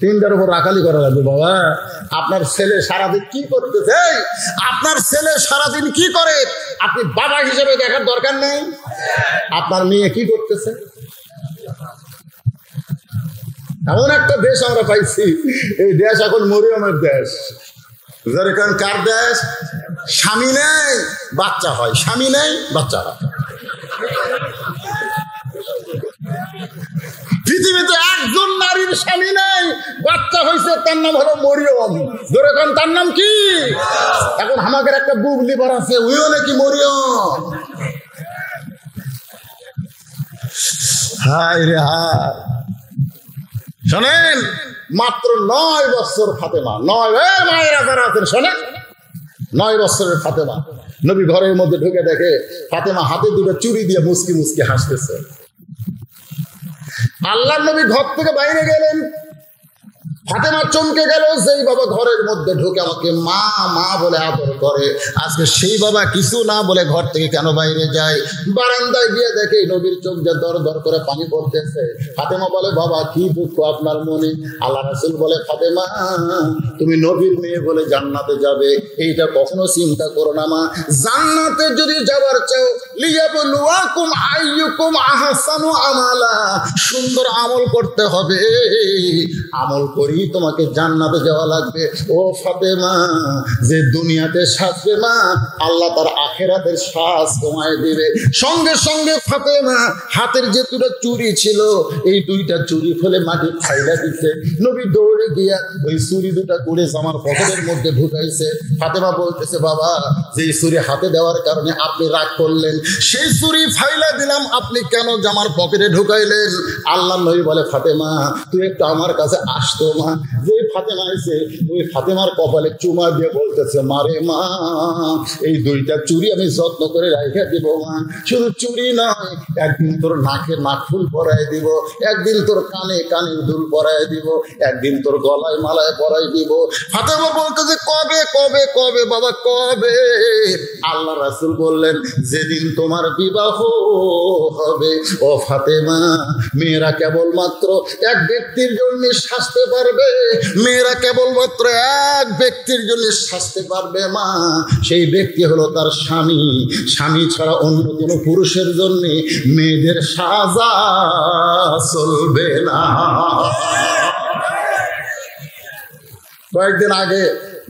3টার উপর রাখালি করা লাগবে। বাবা আপনার ছেলে সারাদিন কি করতেছে? আপনার ছেলে সারাদিন কি করে আপনি বাবা হিসেবে দেখার দরকার নেই? আপনার মেয়ে কি করতেছে? এমন একটা দেশ আমরা পাইছি, এই দেশ এখন মরিয়মের দেশ। যেরকম কার দেশ? স্বামী নেই বাচ্চা হয়, স্বামী নেই বাচ্চা হয়। পৃথিবীতে একজন নারীর স্বামী নেই, বাচ্চা হয়েছে, তার নাম হলো মরিয়ম। যেরকম তার নাম কি? এখন আমাদের একটা বুবলি বার আছে, ওইও নাকি মরিয়ম। হায় রে হায়। শোনেন, মাত্র 9 বছর ফাতেমা, 9 মায়েরা যারা আছেন শোনেন, 9 বছরের ফাতেমা নবী ঘরের মধ্যে ঢুকে দেখে ফাতেমা হাতে 2টা চুড়ি দিয়ে মুচকি মুচকি হাসতেছে। আল্লাহর নবী ঘর থেকে বাইরে গেলেন, ফাতেমা চমকে গেল। যেই বাবা ঘরের মধ্যে ঢুকে আমাকে মা মা বলে আদর করে, আজকে সেই বাবা কিছু না বলে ঘর থেকে কেন বাইরে যায়? বারান্দায় গিয়ে দেখে নবীর চোখ দিয়ে দর দর করে পানি পড়তেছে। ফাতেমা বলে বাবা কি দুঃখ আপনার মনে? আল্লাহ রাসূল বলে ফাতেমা তুমি নবীর মেয়ে বলে জান্নাতে যাবে, এইটা কখনো চিন্তা করো না মা। জান্নাতে যদি যাবার চাও লিয়াবলুয়াকুম আইয়ুকুম আহসানু আমালা, সুন্দর আমল করতে হবে, আমল করি তোমাকে জান্নাতে যাওয়া লাগবে। ও ফাতেমা, যে দুনিয়াতে সাজবে মা, আল্লাহ তার আখিরাতের সাজ তোমায় দিবে। সঙ্গে সঙ্গে ফাতেমা হাতের যে 2টা চুড়ি ছিল, এই 2টা চুড়ি ফেলে মাটি ফাইলা দিচ্ছে। নবী দৌড়ে গিয়া ওই চুড়ি 2টা করে জামার পকেটের মধ্যে ঢুকাইছে। ফাতেমা বলতেছে বাবা, যে চুড়ি হাতে দেওয়ার কারণে আপনি রাগ করলেন, সেই চুড়ি ফাইলা দিলাম, আপনি কেন জামার পকেটে ঢুকাইলেন? আল্লাহ নবী বলে ফাতেমা তুই একটু আমার কাছে আসতো মা। যে ফাতেমা এসে ওই ফাতেমার কপালে চুমা দিয়ে বলতেছে, মারে মা, এই দুইটা চুড়ি আমি যত্ন করে রেখে দিব মা। শুধু চুড়ি নয়, একদিন তোর নাকে নাকফুল পরাই দিব, একদিন তোর কানে কানের দুল পরাই দিব, একদিন তোর গলায় মালায় পরাই দিব। ফাতেমা বলতেছে, কবে কবে কবে বাবা কবে? আল্লাহ রাসূল বললেন, যেদিন তোমার বিবাহ হবে ও ফাতেমা, মেয়েরা কেবলমাত্র এক ব্যক্তির জন্য সাজতে পারবে, মেয়েরা কেবলমাত্র এক ব্যক্তির জন্য সাজতে পারবে মা, সেই ব্যক্তি হলো তার স্বামী। স্বামী ছাড়া অন্য কোনো পুরুষের জন্য মেয়েদের সাজা চলবে না। কয়েকদিন আগে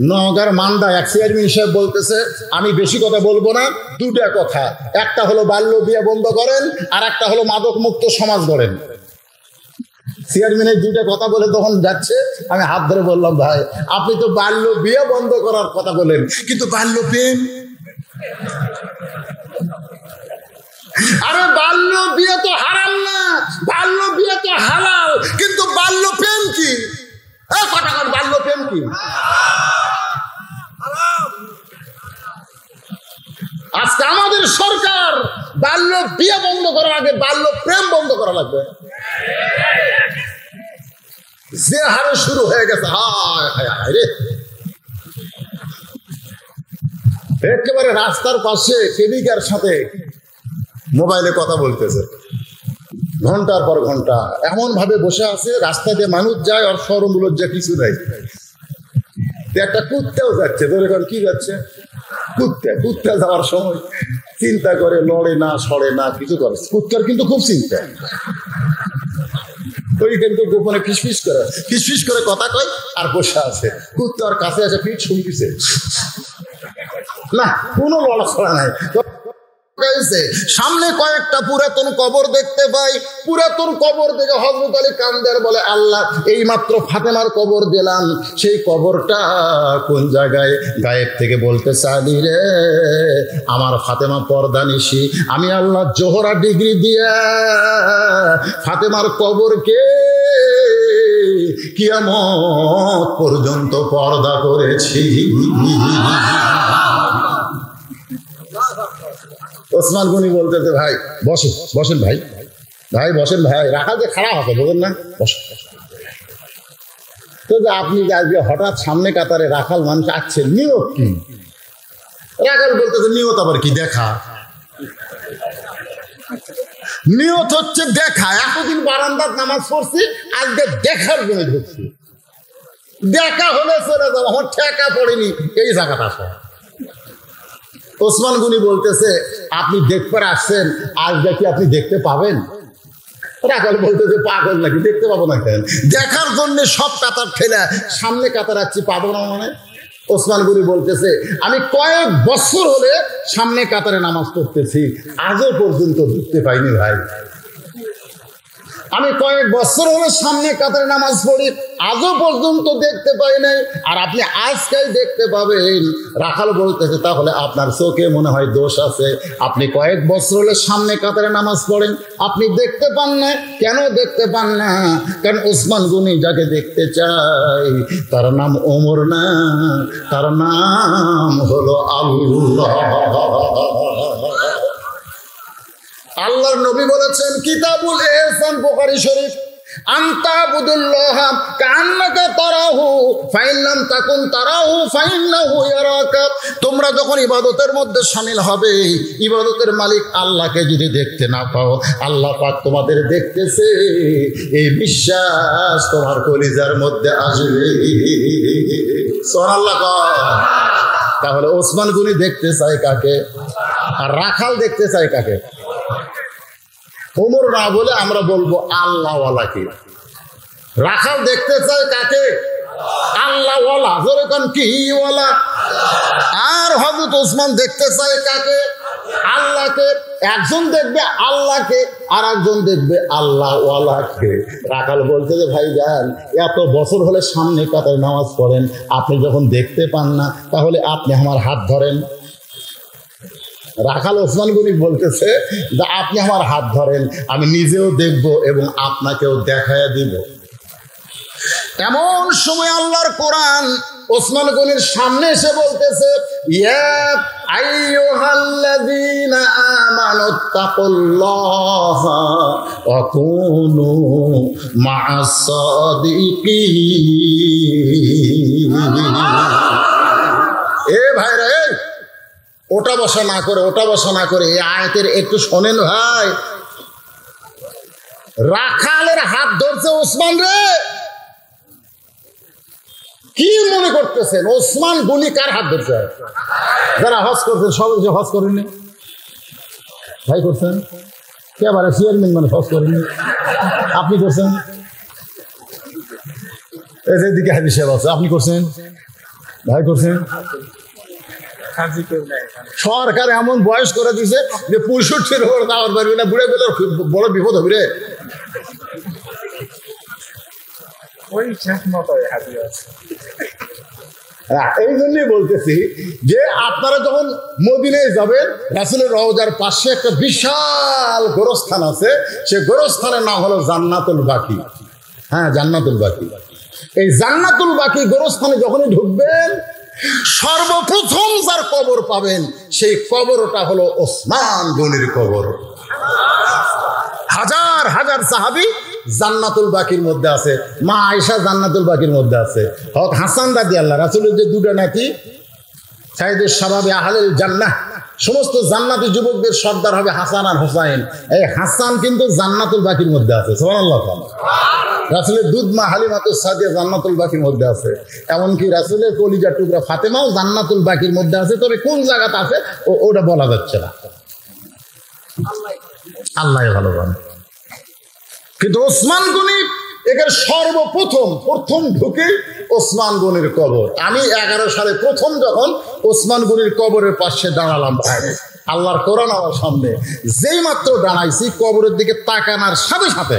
নওগাঁর মান্দা এক চেয়ারম্যান সাহেব বলতেছে, আমি বেশি কথা বলবো না, দুটা কথা, একটা হলো বাল্য বিয়ে বন্ধ করেন, আর একটা হলো মাদক মুক্ত সমাজ গড়েন। চেয়ারম্যানের দুইটা কথা বলে তখন যাচ্ছে, আমি হাত ধরে বললাম, ভাই আপনি তো বাল্য বিয়ে বন্ধ করার কথা বলেন, কিন্তু বাল্য প্রেম? আরে বাল্য বিয়ে তো হারাম না, বাল্য বিয়ে তো হালাল, কিন্তু বাল্য প্রেম কি? বাল্য প্রেম কি? আজকে আমাদের সরকার বাল্য বিয়ে বন্ধ করার আগে বাল্য প্রেম বন্ধ করা লাগবে। যে হারে শুরু হয়ে গেছে, হায় হায় হায় রে, একেবারে রাস্তার পাশে প্রেমিকার সাথে মোবাইলে কথা বলতেছে ঘন্টার পর ঘন্টা, এমন ভাবে বসে আছে, রাস্তা দিয়ে মানুষ যায় আর শরম লজ্জা কিছু নাই। একটা কুত্তাও যাচ্ছে, ধরে এখন কি যাচ্ছে, কুত্তা যাওয়ার সময় চিন্তা করে, লড়ে না, সরে না, কিছু করে। কুত্তার কিন্তু খুব চিন্তা, ওই কিন্তু গোপনে ফিসফিস করে কথা কয় আর বসে আছে। কুত্তার কাছে আছে, পিঠ শুনতেছে না, কোনো লড়াছড়া নাই। সামনে কয়েকটা পুরাতন কবর দেখতে পাই, পুরাতন কবর দেখে হযরত আলী কান্দার বলে, আল্লাহ এই মাত্র ফাতেমার কবর দিলাম, সেই কবরটা কোন জায়গায়? গায়েব থেকে বলতে চালি রে, আমার ফাতেমা পর্দা নিশি, আমি আল্লাহ জোহরা ডিগ্রি দিয়ে ফাতেমার কবরকে কিয়ামত পর্যন্ত পর্দা করেছি। ওসমান গনি বলতেছে, ভাই বসেন বসেন ভাই, ভাই বসেন ভাই, রাখাল যে খারাপ হবে বলেন না, বসেন। তো যে আপনি আজকে হঠাৎ সামনে কাতারে রাখাল মানুষ আসছেন, নিয়ত কি? রাখাল বলতেছে, নিয়ত আবার কি? দেখা। নিয়ত হচ্ছে দেখা। এতদিন বারান্দার নামাজ পড়ছি, আজকে দেখার জন্য ঢুকছি। দেখা হলে চলে যাবো, আমার ঠেকা পড়েনি এই জায়গাটা। ওসমান গনি বলতেছে, আপনি দেখতে আসছেন, আজকে কি আপনি দেখতে পাবেন? রাখাল বলতেছে, পাগল নাকি, দেখতে পাবো না কেন? দেখার জন্য সব কাতার ঠেলা সামনে কাতার আসছি, পাবো না মানে? ওসমান গনি বলতেছে, আমি কয়েক বছর হলে সামনে কাতারে নামাজ পড়তেছি, আজও পর্যন্ত দেখতে পাইনি ভাই। আমি কয়েক বছর হলে সামনে কাতারে নামাজ পড়ি, আজও পর্যন্ত দেখতে পাই নাই, আর আপনি আজকাল দেখতে পাবেন। রাখাল বলতেছে, তাহলে আপনার চোখে মনে হয় দোষ আছে। আপনি কয়েক বছর হলে সামনে কাতারে নামাজ পড়েন, আপনি দেখতে পান না। কেন দেখতে পান না? কারণ ওসমান গনি যাকে দেখতে চাই তার নাম ওমর না, তার নাম হলো আল্লাহ। আল্লাহর নবী বলেছেন, কিতাবুল ইহসান, বুখারী শরীফ, আনতাবুদুল্লাহ কান্নাকা তারাহু ফাইন লাম তাকুন তারাহু ফাইন্নাহু ইয়ারাকা। তোমরা যখন ইবাদতের মধ্যে শামিল হবে, ইবাদতের মালিক আল্লাহকে যদি দেখতে না পাও, আল্লাহ পাক তোমাদের দেখতেছে, এই বিশ্বাস তোমার কলিজার মধ্যে আসবে। সুবহানাল্লাহ। তাহলে ওসমান গনি দেখতে চায় কাকে? আর রাখাল দেখতে চায় কাকে? ওমর না বলে আমরা বলবো আল্লাহওয়ালাকে। রাখাল দেখতে চায় কাকে? আল্লাহওয়ালা। যেরকম কি ওয়ালা। আর হযরত ওসমান দেখতে চায় কাকে? আল্লাহকে। একজন দেখবে আল্লাহকে, আর একজন দেখবে আল্লাহওয়ালাকে। রাখাল বলতে যে, ভাই যান, এত বছর হলে সামনে কাতারে নামাজ পড়েন, আপনি যখন দেখতে পান না, তাহলে আপনি আমার হাত ধরেন। রাখাল ওসমান গনি বলতেছে যে, আপনি আমার হাত ধরেন, আমি নিজেও দেখব এবং আপনাকেও দেখায় দিব। এমন সময় আল্লাহর কোরআন ওসমান গনির সামনে এসে বলতেছে, ইয়া আইয়ুহাল্লাযীনা আমানুত্তাকুল্লাহা ওয়া কুনু মা'আস সাদিকিন। এ ভাইরা, ওটা বসা না করে এই আয়াতের একটু শোনেন ভাই। রাখালের হাত ধরছে ওসমান রে। কি মনে করতেছেন ওসমান গনি কার হাত ধরছে? যারা হজ করছেন সবাই যে হজ করেননি ভাই, করছেন কে? আবার চেয়ারম্যান মানে হজ করেননি, আপনি করছেন? এই যে দিকে হাজি সাহেব আছে, আপনি করছেন ভাই? করছেন? সরকার এমন বয়স করে দিছে যে 65-র উপর দাওয়াত পারবি না, বুড়ে গেলে বড় বিপদ হবে রে। এই জন্যই বলতেছি যে আপনারা যখন মদিনায় যাবেন, রাসূলের রওজার পাশে একটা বিশাল গোরস্থান আছে, সে গোরস্থানের নাম হলো জান্নাতুল বাকি। হ্যাঁ, জান্নাতুল বাকি। এই জান্নাতুল বাকি গোরস্থানে যখনই ঢুকবেন, সর্বপ্রথম যার কবর পাবেন সেই কবরটা হলো ওসমান গনির কবর। হাজার হাজার সাহাবী জান্নাতুল বাকির মধ্যে আছে, মা আয়েশা জান্নাতুল বাকির মধ্যে আছে। হযরত হাসান রাদিয়াল্লাহু, রাসূলের যে দুটো নাতি, সাইয়্যিদুশ শাবাবে আহলিল জান্নাহ, সমস্ত জান্নাতি যুবকদের সর্দার হবে হাসান আর হুসাইন। এই হাসান কিন্তু জান্নাতুল বাকির মধ্যে আছে। সুবহানাল্লাহ। রাসূলের দুধ মা হালিমাতুস সাদিয়া জান্নাতুল বাকির মধ্যে আছে। এমনকি রাসূলের কলিজার টুকরা ফাতেমাও জান্নাতুল বাকির মধ্যে আছে। তবে কোন জায়গাতে আছে ওটা বলা যাচ্ছে না, আল্লাহ ভালো জানে। কিন্তু ওসমান গনি এখানে প্রথম ঢুকে ওসমান গনির কবর। আমি 11 সালে প্রথম যখন ওসমান গনির কবরের পাশে দাঁড়ালাম ভাই, আল্লাহর কোরআন আমার সামনে, যেই মাত্র দাঁড়াইছি কবরের দিকে তাকানোর সাথে সাথে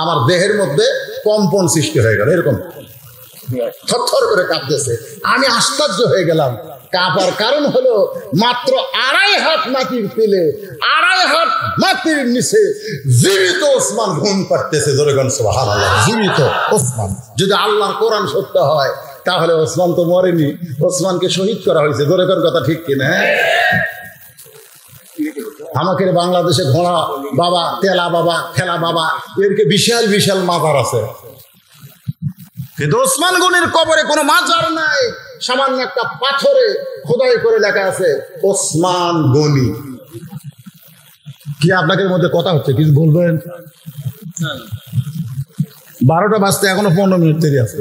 আমার দেহের মধ্যে কম্পন সৃষ্টি হয়ে গেল, এরকম থরথর করে কাঁপতেছে। আমি আশ্চর্য হয়ে গেলাম। কাঁপার কারণ হলো মাত্র 2.5 হাত মাটির তিলে, 2.5 হাত মাটির নিচে জীবিত ওসমান ঘুম পাড়তেছে। জোরে বলেন সুবহানাল্লাহ। জীবিত ওসমান। যদি আল্লাহর কোরআন সত্য হয় তাহলে ওসমান তো মরেনি, ওসমানকে শহীদ করা হয়েছে। জোরে বলেন কথা ঠিক কিনা? আমাকে বাংলাদেশে ঘোড়া বাবা, তেলা বাবা, খেলা বাবা, এরকে বিশাল বিশাল মাজার আছে, কিন্তু ওসমান গনির কবরে কোনো মাজার নাই। সামান্য একটা পাথরে খোদাই করে লেখা আছে ওসমান গনি। কি আপনাদের মধ্যে কথা হচ্ছে, কিছু বলবেন? 12টা বাজতে এখনো 15 মিনিট দেরি আছে।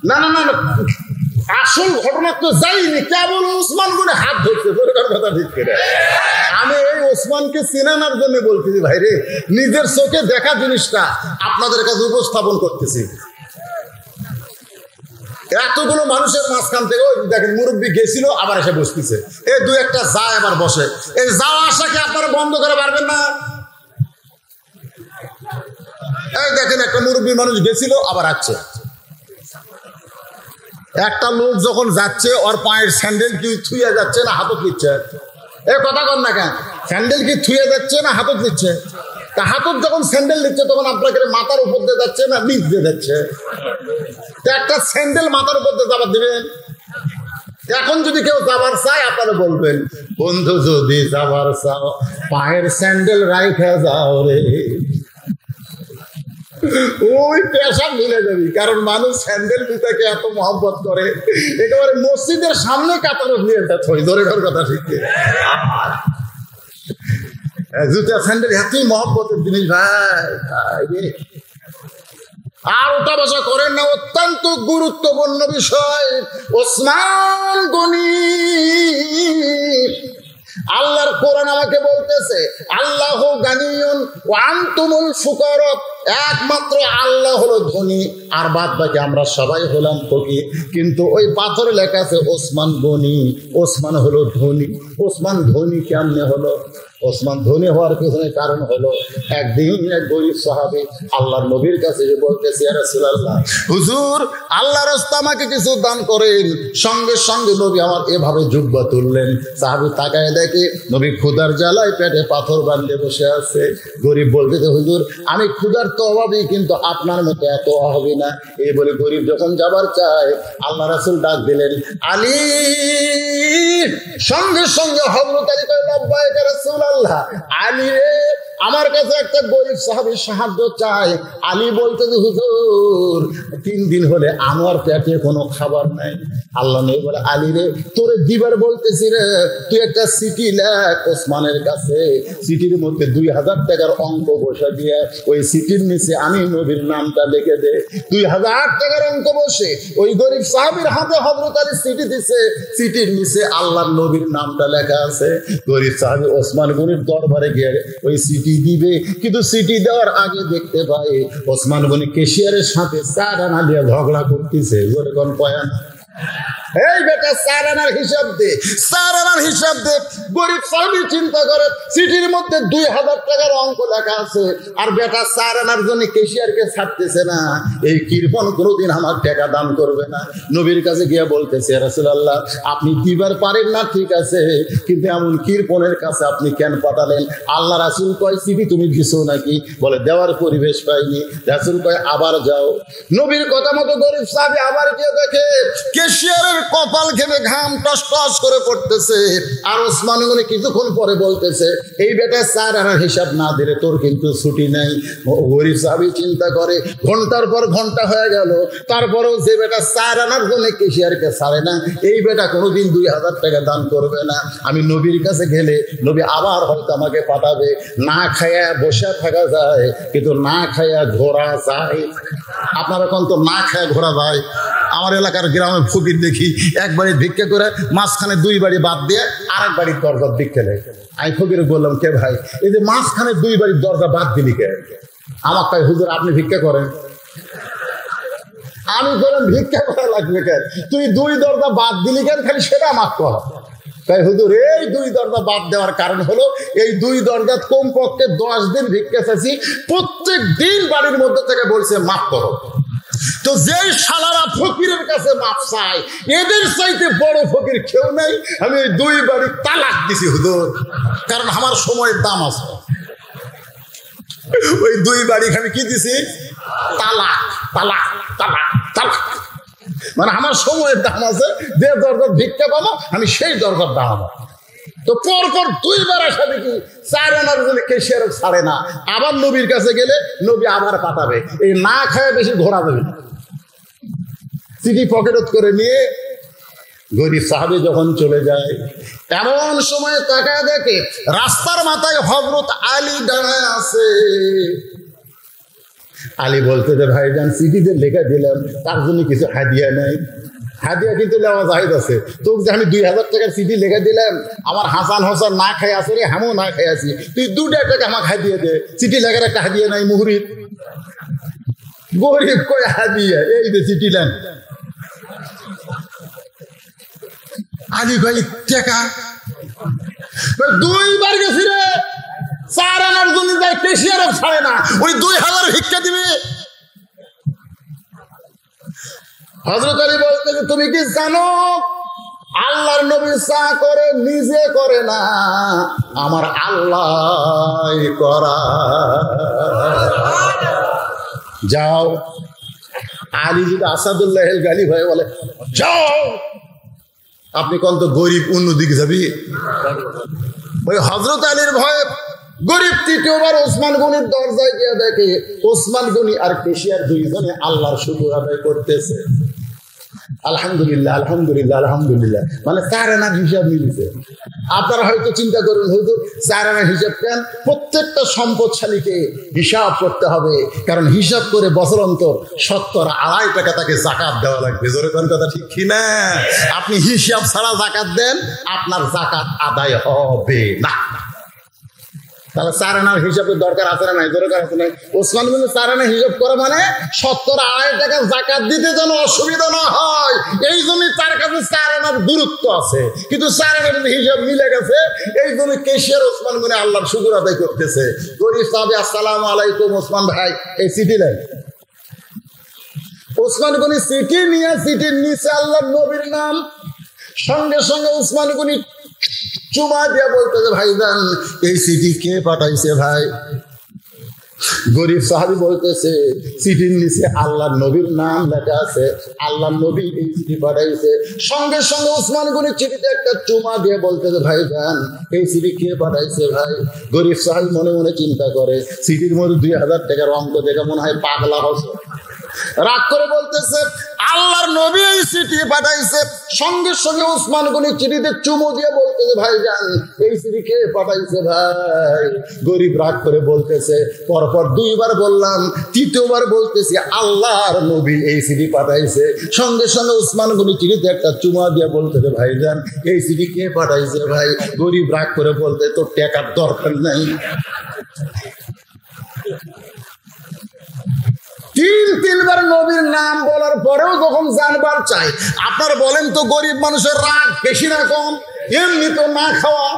না না না, আসল ঘটনা তো যাইনি, কেবল ওসমান গনি হাত ধরছে। কথা ঠিক করে আমি এই ওসমানকে চিনানোর জন্য বলতেছি ভাই রে, নিজের চোখে দেখা জিনিসটা আপনাদের কাছে উপস্থাপন করতেছি। এতগুলো মানুষের মাঝখান থেকে দেখেন মুরব্বী গেছিল, আবার এসে বসতেছে। এই 2-1টা যায় আবার বসে। এই যাওয়া আসাকে আপনারা বন্ধ করে পারবেন না। এই দেখেন একটা মুরব্বী মানুষ গেছিল, আবার আসছে। একটা লোক যখন যাচ্ছে, ওর পায়ের স্যান্ডেল কি থুয়ে যাচ্ছে না হাতত নিচ্ছে? এ কথা কন না কেন? স্যান্ডেল কি থুয়ে যাচ্ছে না হাতত নিচ্ছে? তা হাতত যখন স্যান্ডেল নিচ্ছে তখন আপনাকে মাথার উপর দিয়ে যাচ্ছে না নিচ দিয়ে যাচ্ছে? একটা স্যান্ডেল মাথার উপর দিয়ে যাবার দিবেন? এখন যদি কেউ যাবার চায় আপনারা বলবেন, বন্ধু যদি যাবার চাও পায়ের স্যান্ডেল রাইখা যাও রে। ওই পেশা ভুলে যাবি, কারণ মানুষ স্যান্ডেল জুতাকে এত মহব্বত করে, একেবারে মসজিদের সামনে কাতারে নিয়ে থই। ধরে কথা শিখে জুতা স্যান্ডেল এতই মহব্বতের জিনিস ভাই। আর ওটা বসা করেন না, অত্যন্ত গুরুত্বপূর্ণ বিষয়। ওসমান গনি, আল্লাহর কোরআন আমাকে বলতেছে আল্লাহু গানিয়ুন ওয়া আনতুমুল ফুকারা। একমাত্র আল্লাহ হলো ধনী, আর বাদ বাকি আমরা সবাই হলাম ফকির। কিন্তু ওই পাথরে লেখা আছে ওসমান গনি, ওসমান হলো ধনী। ওসমান ধনী কেমনে হলো? ওসমান ধনী হওয়ার পিছনে কারণ হলো, একদিন এক গরিব সাহাবী আল্লাহর নবীর কাছে বলতেছে, ইয়া রাসূলুল্লাহ, হুজুর আল্লাহর রাস্তা আমাকে কিছু দান করেন। সঙ্গে সঙ্গে নবী আমার এভাবে জুব্বা তুললেন। সাহাবী তাকায় দেখে নবী ক্ষুধার জ্বালায় পেটে পাথর বাঁধে বসে আছে। গরিব বলতেছে, হুজুর আমি ক্ষুধার তো অভাবী, কিন্তু আপনার মতো এত অভাবী না। এই বলে গরিব যখন যাবার চায়, আল্লাহ রাসূল ডাক দিলেন, আলী। সঙ্গে সঙ্গে হযরত আলী কয়, লাব্বাইক ইয়া রাসূলুল্লাহ। আলী রে, আমার কাছে একটা গরিব সাহাবী সাহায্য চায়। আলী বলতেছে, হুজুর 3 দিন হলে আমার পেটে কোনো খাবার নাই। আল্লাহ নবী বলে, আলী রে, তোরে দিবার বলতেছি রে, তুই একটা চিঠি লেখ ওসমানের কাছে। চিঠির মধ্যে 2000 টাকার অঙ্ক বসে দিয়ে ওই চিঠির নিচে আমি নবীর নামটা লিখে দে। 2000 টাকার অঙ্ক বসে ওই গরিব সাহাবীর হাতে হযরত আলী চিঠি দিছে। চিঠির নিচে আল্লাহর নবীর নামটা লেখা আছে। গরিব সাহাবী ওসমান গনির দরবারে গিয়ে ওই চিঠি দিবে, কিন্তু চিঠি দেওয়ার আগে দেখতে পাই ওসমান গনি কেশিয়ারের সাথে 4 আনা দিয়ে ঝগড়া করতেছে। কোন পয়ান, এই বেটা 4 আনার হিসাব দে, 4 আনার হিসাব দে। গরিব সাহাবী চিন্তা করে, চিঠির মধ্যে 2000 টাকার অঙ্ক লেখা আছে, আর বেটা 4 আনার জন্য কেশিয়ারকে ছাড়তেছে না। এই কৃপণ কোনোদিন আমার টাকা দান করবে না। নবীর কাছে গিয়ে বলতেছে, ইয়া রাসূলুল্লাহ, আপনি দিবার পারেন না ঠিক আছে, কিন্তু এমন কৃপণের কাছে আপনি কেন পাঠালেন? আল্লাহ রাসূল কয়, চিঠি তুমি দিছো নাকি? বলে, দেওয়ার পরিবেশ পাইনি। রাসূল কয়, আবার যাও। নবীর কথা মতো গরিব সাহাবী আবার গিয়ে দেখে কেশিয়ারের কপাল ঘেমে ঘাম টস টস করে পড়তেছে। আর ওসমান গনি কিছুক্ষণ পরে বলতেছে, এই বেটা 4 আনার হিসাব না দিলে তোর কিন্তু ছুটি নাই। গরিব সাহাবী চিন্তা করে, ঘন্টার পর ঘন্টা হয়ে গেল, তারপরেও যে বেটা 4 আনার জন্য কেশিয়ারকে ছাড়ে না, এই বেটা কোনোদিন 2000 টাকা দান করবে না। আমি নবীর কাছে গেলে নবী আবার হয়তো আমাকে পাঠাবে। না খায়া বসে থাকা যায়, কিন্তু না খায়া ঘোরা যায়। আপনারা এখন তো না খায়া ঘোরা যায়। আমার এলাকার গ্রামে ফকির দেখি, এক বাড়ি ভিক্ষা করে মাঝখানে 2 বাড়ি বাদ দিয়ে আরেক বাড়ির দরজা ভিক্ষা নেয়। আমি ফকিরে বললাম, কে ভাই, এই যে মাঝখানে 2 বাড়ির দরজা বাদ দিলি কে? আমার কয়, হুজুর আপনি ভিক্ষা করেন। আমি বললাম, ভিক্ষা করা লাগবে কেন? তুই 2 দরজা বাদ দিলি কেন, খালি সেটা আমার কর। তাই হুজুর, এই 2 দরজা বাদ দেওয়ার কারণ হলো, এই 2 দরজা কমপক্ষে 10 দিন ভিক্ষা চাইছি, প্রত্যেক দিন বাড়ির মধ্যে থেকে বলছে মাফ করো। তো যে শালারা ফকিরের কাছে মাপ চায়, এদের চাইতে বড় ফকির কেউ নাই। আমি ওই 2 বাড়ি তালাক দিছি হুজুর, কারণ আমার সময়ের দাম আছে। ওই 2 বাড়ি আমি কি দিছি? তালাক, তালাক, তালাক, তালাক। মানে আমার সময়ের দাম আছে, যে দরকার ভিক্ষা পাবো আমি সেই দরকার দাঁড়াবো। তো পরপর 2 বার আসা দেখি 4 আনার জন্য কেশিয়ার ছাড়ে না। আবার নবীর কাছে গেলে নবী আবার পাঠাবে। এই না খায় বেশি ঘোরা দেবে না। চিঠি পকেটত করে নিয়ে গরিব সাহাবী যখন চলে যায়, এমন সময় তাকায় দেখে রাস্তার মাথায় হযরত আলী দাঁড়ায় আছে। আলী বলতে যে, ভাইজান চিঠিতে লেখা দিলাম, তার জন্য কিছু হাদিয়া নাই। হাদিয়া কিন্তু নেওয়া জায়েজ আছে। তোকে যে আমি 2000 টাকার চিঠি লেখা দিলাম, আমার হাসান হোসেন না খাই আছে রে, আমিও না খাই আছি, তুই 2 টাকা আমাকে হাদিয়া দে। চিঠি লেখার একটা হাদিয়া নাই মুহুরির। গরিব কই হাদিয়া, এই যে চিঠি নেন। আলী ভাই টাকা 2 বার গেছি রে, 4 আনার জন্য যাই কেশিয়ারও ছাড়ে না, ওই 2000 ভিক্ষা দিবে। হযরত আলী বলতে, তুমি কি জানো আল্লাহর নবী চা করে নিজে করে না, আমার আল্লাহ করা। যাও। আলী যদি আসাদুল্লাহ গালি ভয়ে বলে, যাও, আপনি কোন তো গরিব অন্যদিকে যাবি। ওই হযরত আলীর ভয়ে গরিব 3য়বার ওসমান গনির দরজায় গিয়ে দেখে ওসমান গনি আর কেশিয়ার 2 জনে আল্লাহর শুকর আদায় করতেছে। আলহামদুলিল্লাহ, আলহামদুলিল্লাহ, আলহামদুলিল্লাহ। মানে 4 আনার হিসাব মিলিছে। আপনারা হয়তো চিন্তা করুন, হুজুর 4 আনার হিসাব কেন? প্রত্যেকটা সম্পদশালীকে হিসাব করতে হবে, কারণ হিসাব করে বছর অন্তর 70-2.5 টাকা তাকে যাকাত দেওয়া লাগবে। জোরে কোন কথা ঠিক কি না? আপনি হিসাব ছাড়া যাকাত দেন, আপনার যাকাত আদায় হবে না। তাহলে 4 আনার হিসাবের দরকার আছে না নাই? দরকার আছে নাই? ওসমান গনি 4 আনা হিসাব করে মানে 70 আড়াই টাকা যাকাত দিতে যেন অসুবিধা না হয়, এই জন্য তার কাছে 4 আনার গুরুত্ব আছে। কিন্তু 4 আনার হিসাব মিলে গেছে, এই জন্য কেশিয়ার ওসমান গনি আল্লাহর শুকর আদায় করতেছে। গরিব সাহাবী আসসালামু আলাইকুম, ওসমান ভাই এই চিঠি দেন। ওসমান গনি চিঠি নিয়ে চিঠির নিচে আল্লাহর নবীর নাম, সঙ্গে সঙ্গে ওসমান গনি চুমা দিয়ে বলতেছে ভাইজান এই চিঠি কে পাঠাইছে ভাই? গরিব সাহাবী বলতেছে চিঠির নিচে আল্লাহর নবীর নাম লেখা আছে, আল্লাহর নবী এই চিঠি পাঠাইছে। সঙ্গে সঙ্গে ওসমান গনি চিঠিতে একটা চুমা দিয়ে বলতেছে ভাইজান এই চিঠি কে পাঠাইছে ভাই? গরিব সাহাবী মনে মনে চিন্তা করে চিঠির মধ্যে 2000 টাকার অঙ্ক দেখে মনে হয় পাগলা হচ্ছে, রাগ করে বলতেছে আল্লাহর নবী এই চিঠি পাঠাইছে। সঙ্গে সঙ্গে ওসমান গনি চিঠিতে চুমু দিয়ে বলতেছে ভাইজান এই চিঠি কে পাঠাইছে ভাই? গরিব রাগ করে বলতেছে পরপর 2 বার বললাম, 3য়বার বলতেছি আল্লাহর নবী এই চিঠি পাঠাইছে। সঙ্গে সঙ্গে ওসমান গনি চিঠিতে একটা চুমা দিয়ে বলতেছে ভাইজান এই চিঠি কে পাঠাইছে ভাই? গরিব রাগ করে বলতে তোর টাকার দরকার নাই। 3 বার নবীর নাম বলার পরেও যখন জানবার চাই, আপনার বলেন তো গরিব মানুষের রাগ বেশি না কম? এমনি তো না খাওয়া।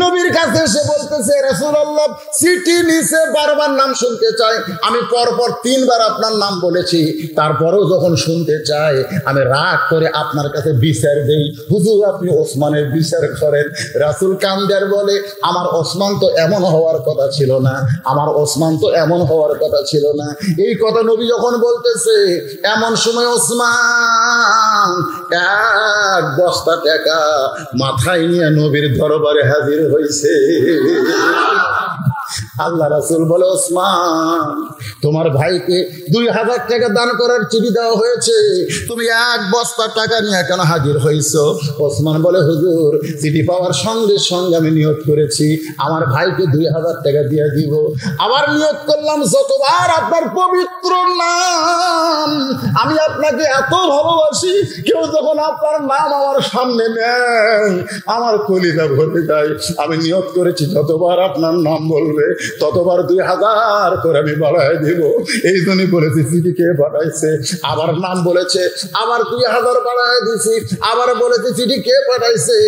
নবীর কাছে এসে বলতেছে রাসূলুল্লাহ চিঠি নিচে বারবার নাম শুনতে চাই, আমি পরপর 3 বার আপনার নাম বলেছি, তারপরেও যখন শুনতে চাই আমি রাগ করে আপনার কাছে বিচার দেই, হুজুর আপনি ওসমানের বিচার করেন। রাসূল কান্দার বলে আমার ওসমান তো এমন হওয়ার কথা ছিল না, আমার ওসমান তো এমন হওয়ার কথা ছিল না। এই কথা নবী যখন বলতেছে এমন সময় ওসমান 1 বস্তা টাকা মাথায় নিয়ে নবীর দরবারে হাজির হয়েছে। আল্লাহ রাসূল বলে ওসমান তোমার ভাইকে 2000 টাকা দান করার চিঠি দেওয়া হয়েছে, তুমি 1 বস্তা টাকা নিয়ে কেন হাজির হয়েছো? ওসমান বলে হুজুর চিঠি পাওয়ার সঙ্গে সঙ্গে আমি নিয়ত করেছি আমার ভাইকে 2000 টাকা দিয়ে দিব। আবার নিয়ত করলাম যতবার আপনার পবিত্র নাম, আমি আপনাকে এত ভালোবাসি, কেউ যখন আপনার নাম আমার সামনে নেয় আমার কলিজা ভরে যায়। আমি নিয়ত করেছি যতবার আপনার নাম বলবে ততবার 2000 করে আমি বাড়ায় দিব। এই জন্যই বলেছি চিঠি কে পাঠাইছে, আবার নাম বলেছে আবার 2000 বাড়ায় দিছি, আবার বলেছি চিঠি কে পাঠাইছে,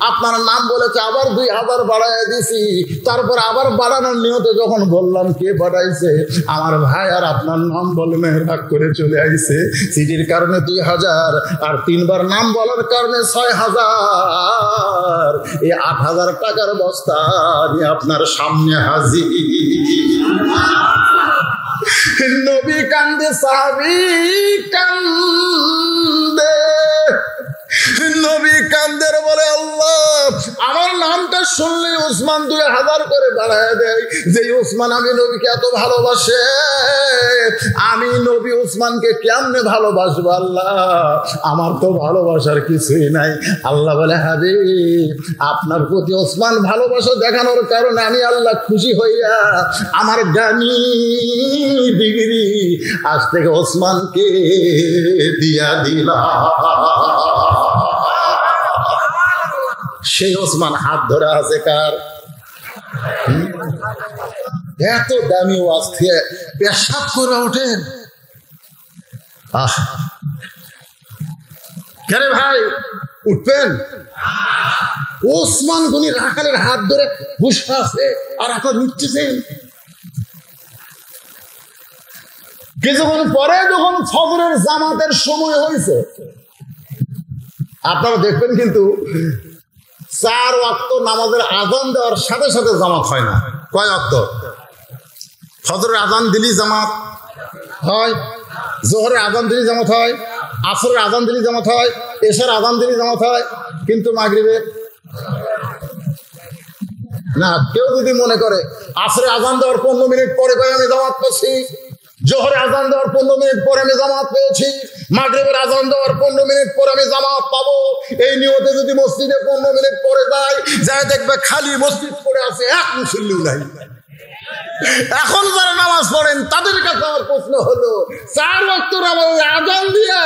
আপনার নাম বলেছে আবার 2000 বাড়ায় দিছি। তারপর আবার বাড়ানোর নিয়তে যখন বললাম কে পাঠাইছে, আমার ভাই আর আপনার নাম বলে মেহরাক করে চলে আইছে। চিঠির কারণে 2000 আর 3 বার নাম বলার কারণে 6000, এই 8000 টাকার বস্তা আমি আপনার সামনে হাজির। নবী কান্দে, সাহাবী কান্দে, নবী কান্দের বলে আল্লাহ আমার নামটা শুনলে ওসমান 2000 করে বাড়ায় দেয়। যে ওসমান আমি নবীকে এত ভালোবাসে, আমি নবী ওসমানকে কেমনে ভালোবাসবো আল্লাহ? আমার তো ভালোবাসার কিছুই নাই। আল্লাহ বলে হাবিব আপনার প্রতি ওসমান ভালোবাসা দেখানোর কারণে আমি আল্লাহ খুশি হইয়া আমার জ্ঞানী ডিগ্রি আজ থেকে ওসমানকে দিয়া দিলাম। সেই ওসমান হাত ধরে আছে কার? এত দামি ওয়াজ থেকে পেশাব করে ওঠেন। কেন ভাই উঠবেন? ওসমান গনি রাখালের হাত ধরে বসে আছে আর আপনার উঠতেছেন। কিছুক্ষণ পরে যখন ফজরের জামাতের সময় হয়েছে, আপনারা দেখবেন কিন্তু 4 ওয়াক্ত নামাজের আযান দেওয়ার সাথে সাথে জামাত হয় না। কয় ওয়াক্ত? ফজরের আযান দিলি জামাত হয়, জোহরের আযান দিলি জামাত হয়, আসরের আযান দিলি জামাত হয়, এশার আযান দিলি জামাত হয়, কিন্তু মাগরিবের না। কেউ যদি মনে করে আসরের আযান দেওয়ার 15 মিনিট পরে আমি জামাত পাচ্ছি, জোহরে আযান দেওয়ার 15 মিনিট পরে আমি জামাত পেয়েছি, মাগরিবের আযান দেওয়ার 15 মিনিট পরে আমি জামাত পাবো, এই নিয়তে যদি মসজিদে 15 মিনিট পরে যায় দেখবে খালি মসজিদ পড়ে আছে, এক মুসল্লিও নাই। এখন যারা নামাজ পড়েন তাদের কাছে আমার প্রশ্ন হলো 4 ওয়াক্ত নামাজের আযান দিয়ে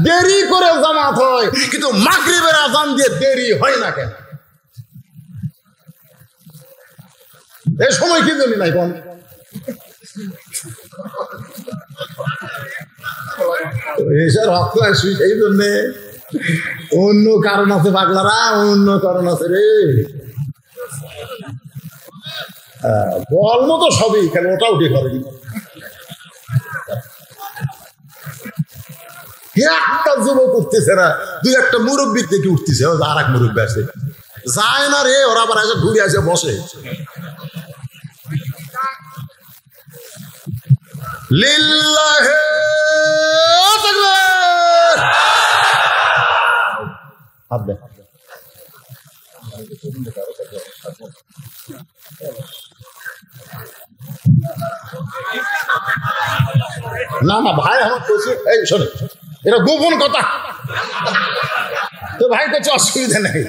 দেরি করে জামাত হয়, কিন্তু মাগরিবের আযান দিয়ে দেরি হয় না কেন? এই সময় কি জন্য নাই কোন এসব রক্ত আসবি সেই জন্যে। অন্য কারণ আছে পাগলারা, অন্য কারণ আছে রে। বল মতো সবই, কেন ওটা উঠে করেনি। একটা যুবক উঠতেছে না, দুই একটা মুরব্বীর থেকে উঠতেছে, আর এক মুরব্বী আছে যায় না রে, ওরা আবার এসে ঘুরে আসে বসে। লিল্লাহে তাকবীর। হাত দে। না না ভাই আমার কইছে, এই শোনে এটা গোপন কথা তো ভাই, কিছু অসুবিধা নেই।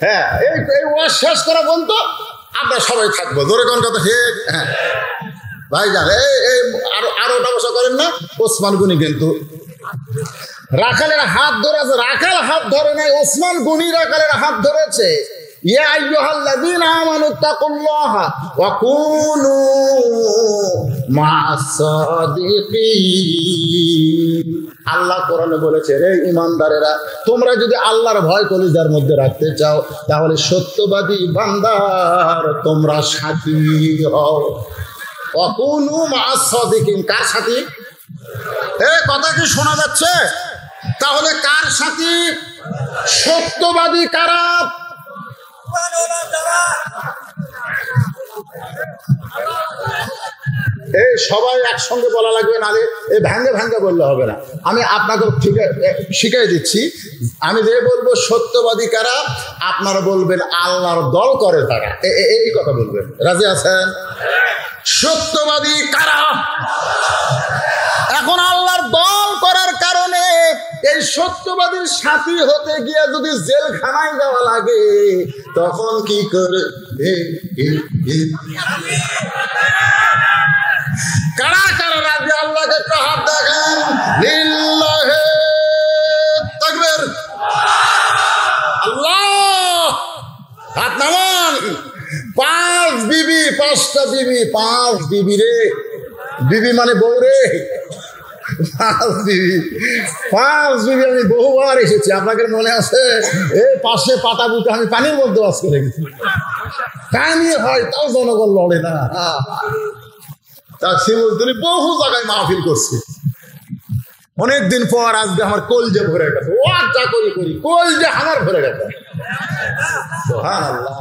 হ্যাঁ এই ওয়াজ শেষ করা পর্যন্ত আমরা সবাই থাকবো, ধরে কোন কথা ঠিক। হ্যাঁ ভাই জান, এই আরো ওটা বসা করেন না। ওসমান গনি কিন্তু রাখালের হাত ধরেছে, রাখাল হাত ধরে নাই, ওসমান গনি রাখালের হাত ধরেছে। ইয়া আইয়ুহাল্লাযীনা আমানু তাকুল্লাহা ওয়া কুনু মা'আস সাদিকিন। আল্লাহ কোরআনে বলেছে, রে ঈমানদারেরা, তোমরা যদি আল্লাহর ভয় কলিজার মধ্যে রাখতে চাও তাহলে সত্যবাদী বান্দার তোমরা সাথী হও। ওয়া কুনু মা'আস সাদিকিন, কার সাথী? কথা কি শোনা যাচ্ছে? তাহলে কার সাথী? সত্যবাদী কারা? এই সবাই একসঙ্গে বলা লাগবে, নালে এই ভাঙ্গে ভাঙ্গে বললে হবে না। আমি আপনাকে ঠিক শিখাই দিচ্ছি। আমি যে বলবো সত্যবাদী কারা, আপনারা বলবেন আল্লাহর দল করে তারা, এই কথা বলবেন। রাজি আছেন? সত্যবাদী কারা? এখন আল্লাহর দল করার কারণে এই সত্যবাদীর সাথী হতে গিয়ে যদি জেলখানায় যাওয়া লাগে তখন কি করে? কারা কারা রাজি আল্লাহকে হাত দেখেন। লিল্লাহে তাকবীর। আল্লাহ হাত নামান। 5 বিবি, 5টা বিবি, 5 বিবি রে, বিবি মানে বউ রে। 5 বিবি আমি বহুবার এসেছি, আপনাদের মনে আছে? এই পাশে পাটা বুটে আমি পানির মধ্যে বাস করে গেছি। পানি হয় তাও জনগণ লড়ে না। বহু জায়গায় মাহফিল করছি। অনেকদিন পর আজকে আমার কলজে ভরে গেছে, ও যা করি কলজে আমার ভরে গেছে। সুবহানাল্লাহ।